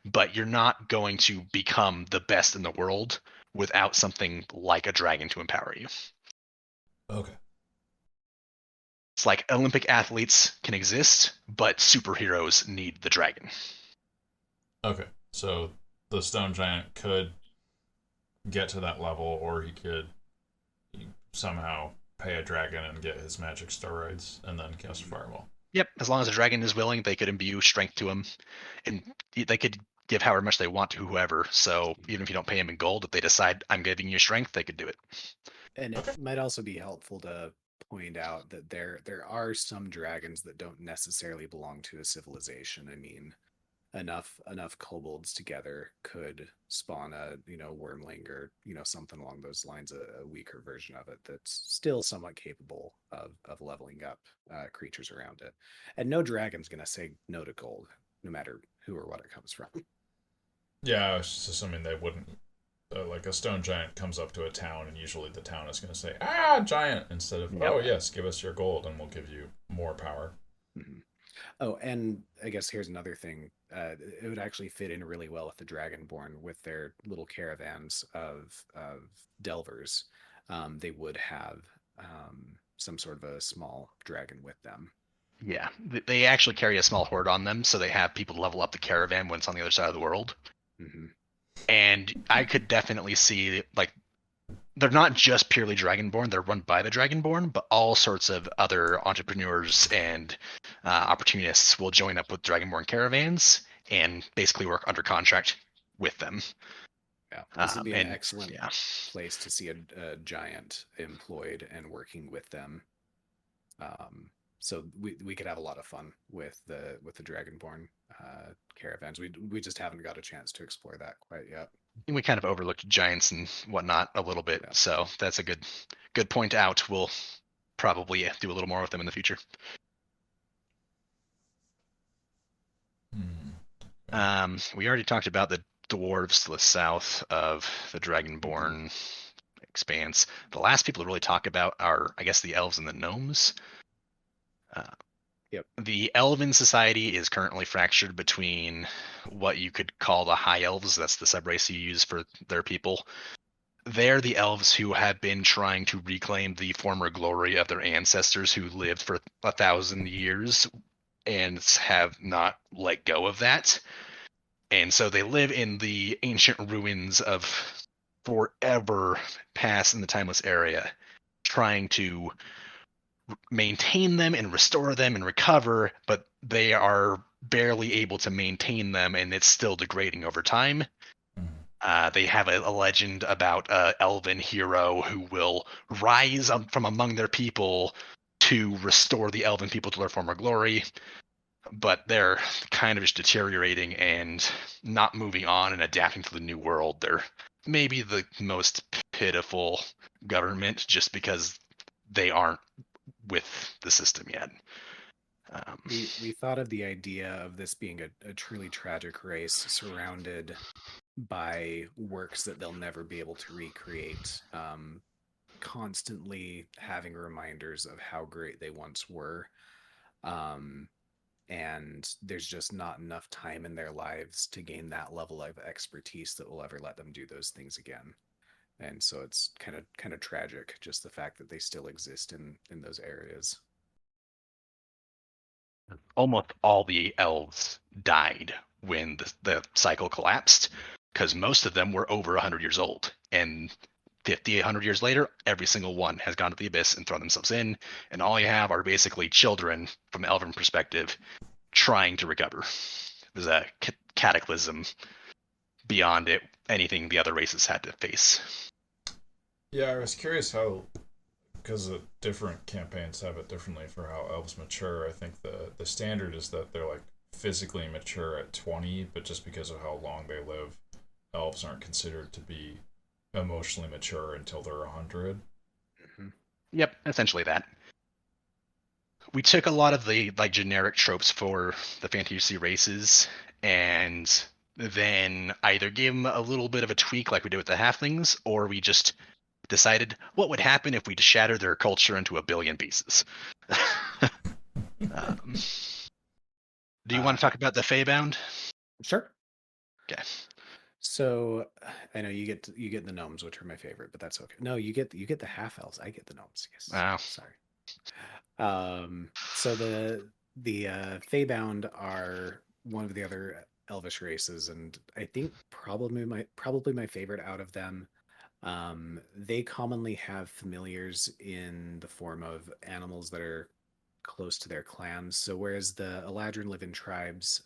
but you're not going to become the best in the world without something like a dragon to empower you. Okay. It's like Olympic athletes can exist, but superheroes need the dragon. Okay, so the stone giant could get to that level, or he could somehow pay a dragon and get his magic steroids and then cast a fireball. Yep, as long as a dragon is willing, they could imbue strength to him, and they could give however much they want to whoever. So even if you don't pay him in gold, if they decide I'm giving you strength, they could do it. And it might also be helpful to point out that there are some dragons that don't necessarily belong to a civilization. I mean, enough kobolds together could spawn a wormling or something along those lines, a weaker version of it that's still somewhat capable of leveling up creatures around it. And no dragon's gonna say no to gold, no matter who or what it comes from. Yeah, I was just assuming they wouldn't. Like a stone giant comes up to a town, and usually the town is going to say, giant, instead of, oh, yes, give us your gold and we'll give you more power. Mm-hmm. Oh, and I guess here's another thing. It would actually fit in really well with the Dragonborn, with their little caravans of delvers. They would have some sort of a small dragon with them. Yeah, they actually carry a small horde on them, so they have people level up the caravan when it's on the other side of the world. Mm-hmm. And I could definitely see, like, they're not just purely Dragonborn, they're run by the Dragonborn, but all sorts of other entrepreneurs and opportunists will join up with Dragonborn caravans and basically work under contract with them. Yeah, this would be an excellent place to see a giant employed and working with them. So we could have a lot of fun with the Dragonborn caravans. We just haven't got a chance to explore that quite yet. We kind of overlooked giants and whatnot a little bit, so that's a good point out. We'll probably do a little more with them in the future. We already talked about the dwarves to the south of the Dragonborn expanse. The last people to really talk about are, I guess, the elves and the gnomes. The Elven Society is currently fractured between what you could call the High Elves. That's the subrace you use for their people. They're the elves who have been trying to reclaim the former glory of their ancestors who lived for 1,000 years and have not let go of that. And so they live in the ancient ruins of forever past in the Timeless area, trying to maintain them and restore them and recover, but they are barely able to maintain them, and it's still degrading over time. They have a legend about an elven hero who will rise up from among their people to restore the elven people to their former glory, but they're kind of just deteriorating and not moving on and adapting to the new world. They're maybe the most pitiful government just because they aren't with the system yet. We thought of the idea of this being a truly tragic race surrounded by works that they'll never be able to recreate, constantly having reminders of how great they once were. And there's just not enough time in their lives to gain that level of expertise that will ever let them do those things again. And so it's kind of tragic, just the fact that they still exist in those areas. Almost all the elves died when the cycle collapsed, because most of them were over 100 years old. And 50, 100 years later, every single one has gone to the abyss and thrown themselves in, and all you have are basically children, from an elven perspective, trying to recover. There's a cataclysm beyond it, anything the other races had to face. Yeah, I was curious how, because different campaigns have it differently for how elves mature. I think the standard is that they're like physically mature at 20, but just because of how long they live, elves aren't considered to be emotionally mature until they're 100. Mm-hmm. Yep, essentially that. We took a lot of the like generic tropes for the fantasy races and then either gave them a little bit of a tweak like we did with the halflings, or we just decided what would happen if we shattered their culture into a billion pieces. Do you want to talk about the Feybound? Sure. Okay. So I know you get the gnomes, which are my favorite, but that's okay. No, you get the half elves. I get the gnomes. Yes. Wow. Sorry. So the Feybound are one of the other elvish races, and I think probably my favorite out of them. They commonly have familiars in the form of animals that are close to their clans. So whereas the Eladrin live in tribes,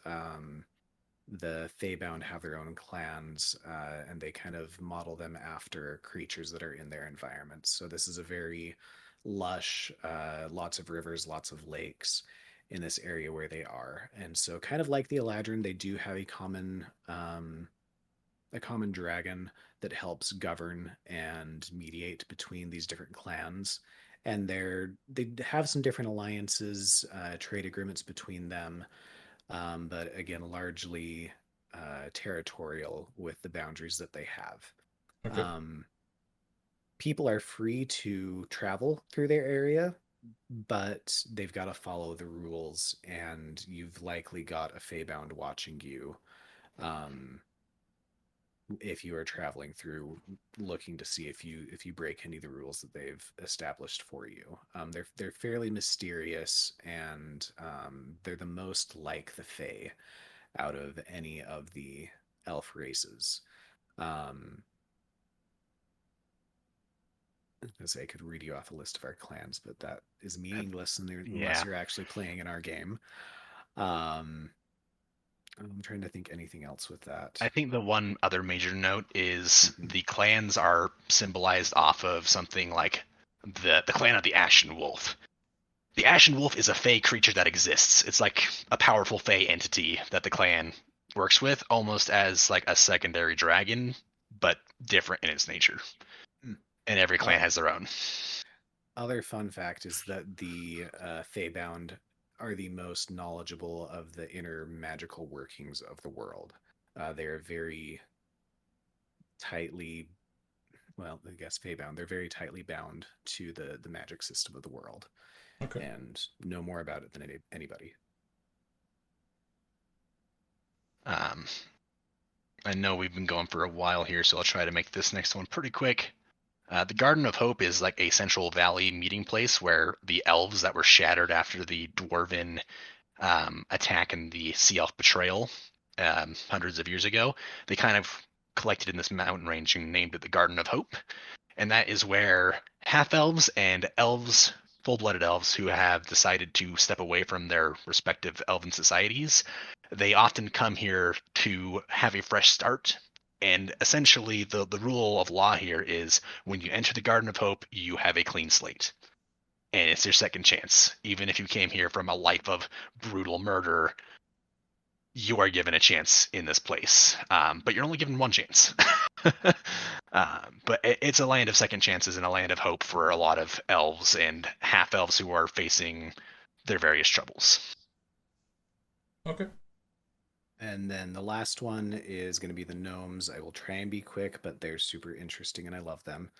the Feybound have their own clans, and they kind of model them after creatures that are in their environment. So this is a very lush, lots of rivers, lots of lakes in this area where they are. And so kind of like the Eladrin, they do have a common dragon that helps govern and mediate between these different clans. And they have some different alliances, trade agreements between them, but again, largely territorial with the boundaries that they have. Okay. People are free to travel through their area, but they've got to follow the rules, and you've likely got a Feybound watching you if you are traveling through, looking to see if you break any of the rules that they've established for you. They're fairly mysterious, and they're the most like the Fey out of any of the elf races. I could read you off a list of our clans, but that is meaningless unless you're actually playing in our game. I'm trying to think anything else with that. I think the one other major note is the clans are symbolized off of something like the clan of the Ashen Wolf. The Ashen Wolf is a fey creature that exists. It's like a powerful fey entity that the clan works with, almost as like a secondary dragon, but different in its nature. And every clan has their own. Other fun fact is that the Feybound are the most knowledgeable of the inner magical workings of the world. They are very tightly, well, I guess Feybound, they're very tightly bound to the magic system of the world. Okay. And know more about it than anybody. I know we've been going for a while here, so I'll try to make this next one pretty quick. The Garden of Hope is like a central valley meeting place where the elves that were shattered after the dwarven attack and the sea elf betrayal hundreds of years ago, they kind of collected in this mountain range and named it the Garden of Hope. And that is where half-elves and elves, full-blooded elves who have decided to step away from their respective elven societies, they often come here to have a fresh start. And essentially, the rule of law here is when you enter the Garden of Hope, you have a clean slate. and it's your second chance. Even if you came here from a life of brutal murder, you are given a chance in this place, but you're only given one chance. But it's a land of second chances and a land of hope for a lot of elves and half elves who are facing their various troubles. Okay. And then the last one is going to be the gnomes. I will try and be quick, but they're super interesting and I love them.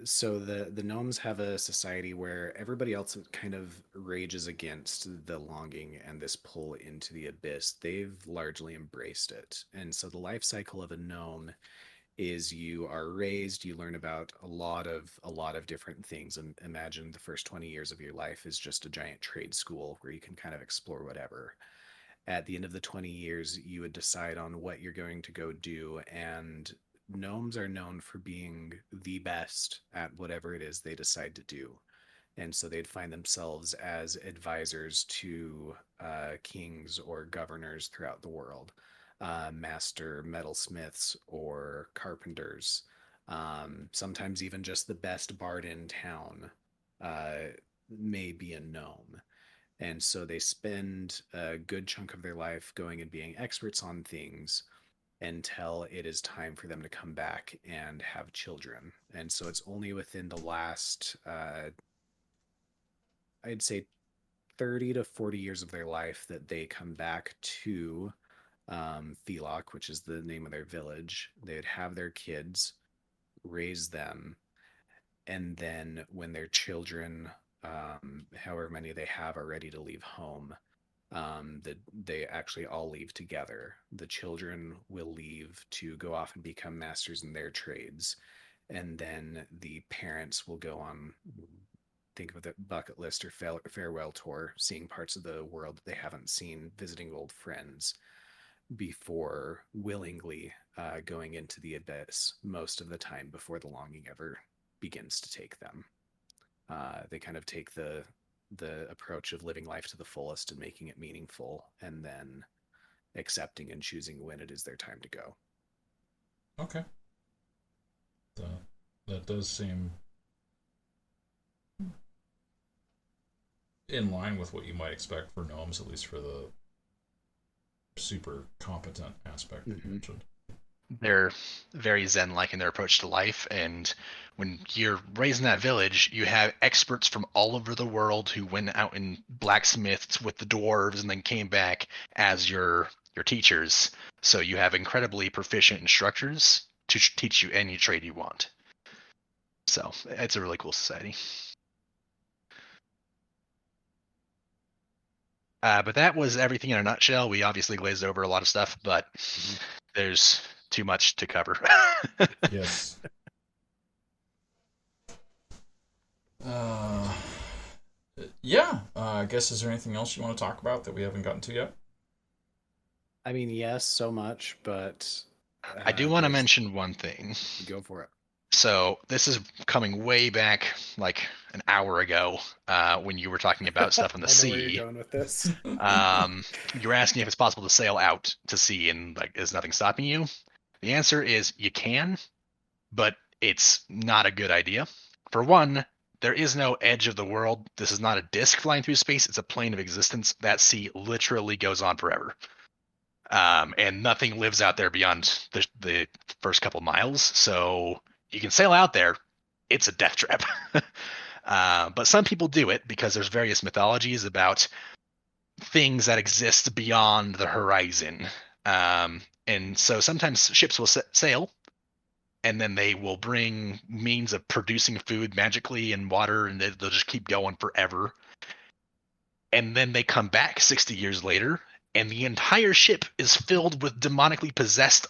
So the gnomes have a society where everybody else kind of rages against the longing and this pull into the abyss. They've largely embraced it. And so the life cycle of a gnome is you are raised, you learn about a lot of different things, and imagine the first 20 years of your life is just a giant trade school where you can kind of explore whatever. At the end of the 20 years, you would decide on what you're going to go do. And gnomes are known for being the best at whatever it is they decide to do. And so they'd find themselves as advisors to kings or governors throughout the world, master metalsmiths or carpenters, sometimes even just the best bard in town may be a gnome. And so they spend a good chunk of their life going and being experts on things until it is time for them to come back and have children. And so it's only within the last, I'd say, 30 to 40 years of their life that they come back to Thelok, which is the name of their village. They'd have their kids, raise them, and then when their children, however many they have, are ready to leave home, that they actually all leave together. The children will leave to go off and become masters in their trades, and then the parents will go on, think of the bucket list or farewell tour, seeing parts of the world that they haven't seen, visiting old friends before willingly going into the abyss most of the time before the longing ever begins to take them. They kind of take the approach of living life to the fullest and making it meaningful, and then accepting and choosing when it is their time to go. Okay. That does seem in line with what you might expect for gnomes, at least for the super competent aspect that you mentioned. They're very zen-like in their approach to life, and when you're raised in that village, you have experts from all over the world who went out and blacksmiths with the dwarves and then came back as your teachers. So you have incredibly proficient instructors to teach you any trade you want. So it's a really cool society. But that was everything in a nutshell. We obviously glazed over a lot of stuff, but there's too much to cover. Yes. Yeah. I guess, is there anything else you want to talk about that we haven't gotten to yet? I mean, yes, so much, but I do want to mention one thing. Go for it. So this is coming way back, like an hour ago, when you were talking about stuff on the sea. I know where you're going with this. You were asking if it's possible to sail out to sea, and like, is nothing stopping you? The answer is you can, but it's not a good idea. For one, there is no edge of the world. This is not a disk flying through space. It's a plane of existence. That sea literally goes on forever. And nothing lives out there beyond the first couple miles. So you can sail out there. It's a death trap. But some people do it because there's various mythologies about things that exist beyond the horizon. And so sometimes ships will sail, and then they will bring means of producing food magically and water, and they'll just keep going forever. And then they come back 60 years later, and the entire ship is filled with demonically possessed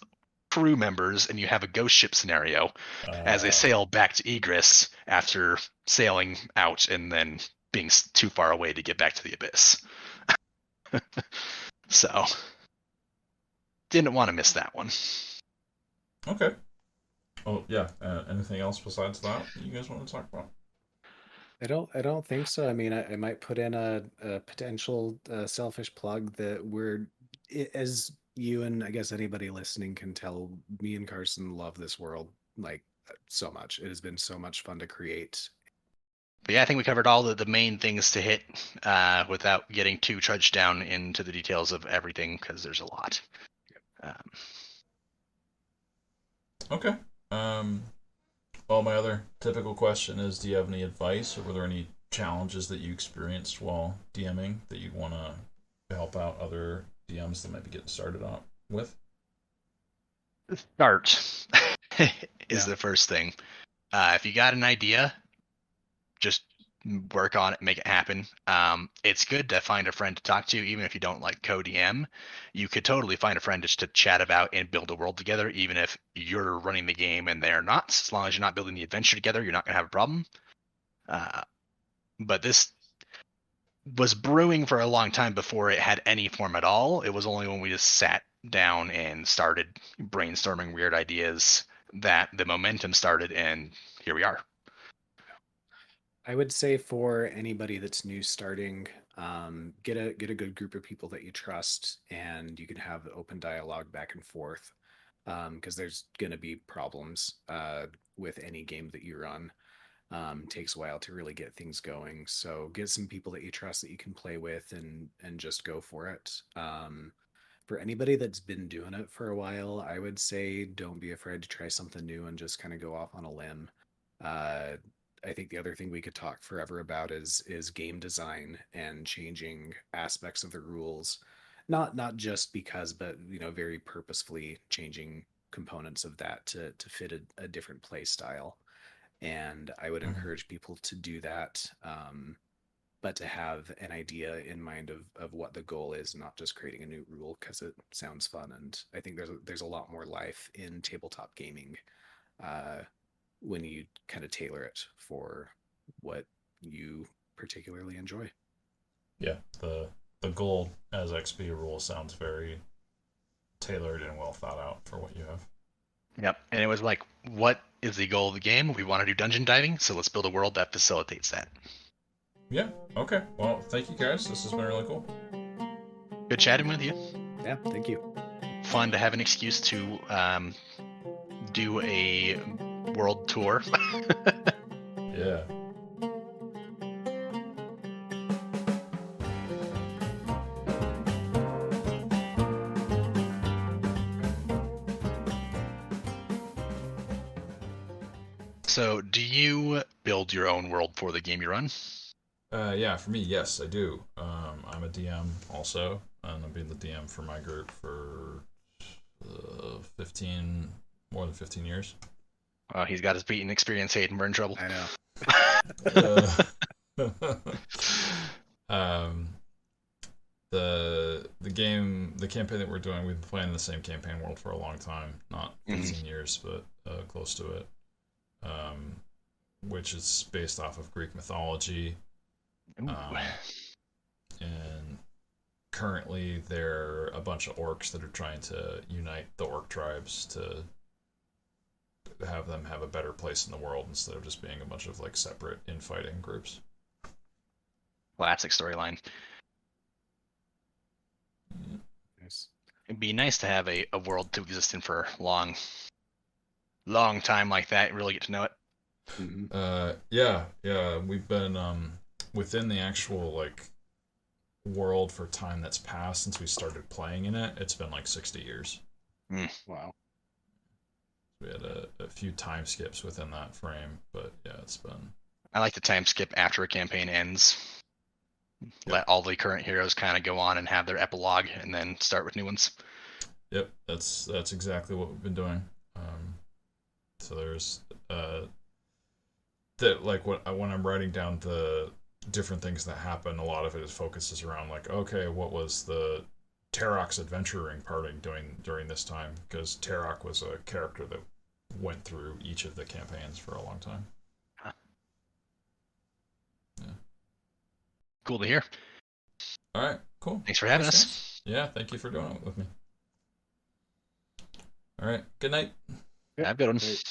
crew members, and you have a ghost ship scenario as they sail back to Egress after sailing out and then being too far away to get back to the abyss. So, didn't want to miss that one. Okay. Oh yeah. Anything else besides that you guys want to talk about? I don't think so. I mean, I might put in a potential selfish plug that as you and I guess anybody listening can tell, me and Carson love this world like so much. It has been so much fun to create. But yeah, I think we covered all the main things to hit without getting too trudged down into the details of everything, because there's a lot. Okay. Well, my other typical question is, do you have any advice, or were there any challenges that you experienced while DMing that you'd want to help out other DMs that might be getting started out with? Start is the first thing. If you got an idea, just work on it, make it happen. It's good to find a friend to talk to, even if you don't like Co-DM. You could totally find a friend just to chat about and build a world together, even if you're running the game and they're not. As long as you're not building the adventure together, you're not going to have a problem. But this was brewing for a long time before it had any form at all. It was only when we just sat down and started brainstorming weird ideas that the momentum started, and here we are. I would say for anybody that's new starting, get a good group of people that you trust, and you can have open dialogue back and forth, because there's going to be problems with any game that you run. Takes a while to really get things going, so get some people that you trust that you can play with, and just go for it. For anybody that's been doing it for a while, I would say don't be afraid to try something new and just kind of go off on a limb. I think the other thing we could talk forever about is game design and changing aspects of the rules, not just because, but very purposefully changing components of that to fit a different play style. And I would encourage people to do that, but to have an idea in mind of what the goal is, not just creating a new rule because it sounds fun. And I think there's a lot more life in tabletop gaming when you kind of tailor it for what you particularly enjoy. Yeah, the goal as XP rule sounds very tailored and well thought out for what you have. Yep, and it was like, what is the goal of the game? We want to do dungeon diving, so let's build a world that facilitates that. Yeah, okay. Well, thank you guys. This has been really cool. Good chatting with you. Yeah, thank you. Fun to have an excuse to do a world tour. Yeah. So, do you build your own world for the game you run? Yeah, for me, yes, I do. I'm a DM also, and I've been the DM for my group for more than 15 years. He's got his beating experience, Hayden. We're in trouble. I know. The campaign that we're doing, we've been playing the same campaign world for a long time, not 15 years, but close to it. Which is based off of Greek mythology. And currently there are a bunch of orcs that are trying to unite the orc tribes to have them have a better place in the world instead of just being a bunch of like separate infighting groups. Classic storyline. Nice. It'd be nice to have a world to exist in for a long time like that. Really get to know it. Yeah. We've been within the actual like world for time that's passed since we started playing in it. It's been like 60 years. Wow. We had a few time skips within that frame, but yeah, it's been. I like the time skip after a campaign ends. Yep. Let all the current heroes kind of go on and have their epilogue, and then start with new ones. Yep, that's exactly what we've been doing. So there's that like when I'm writing down the different things that happen, a lot of it focuses around like, okay, what was the Tarok's adventuring party doing during this time? Because Tarok was a character that went through each of the campaigns for a long time. Huh. Yeah. Cool to hear. All right, cool. Thanks for having us. Yeah, thank you for doing it with me. All right, good night. Have a good one. Great.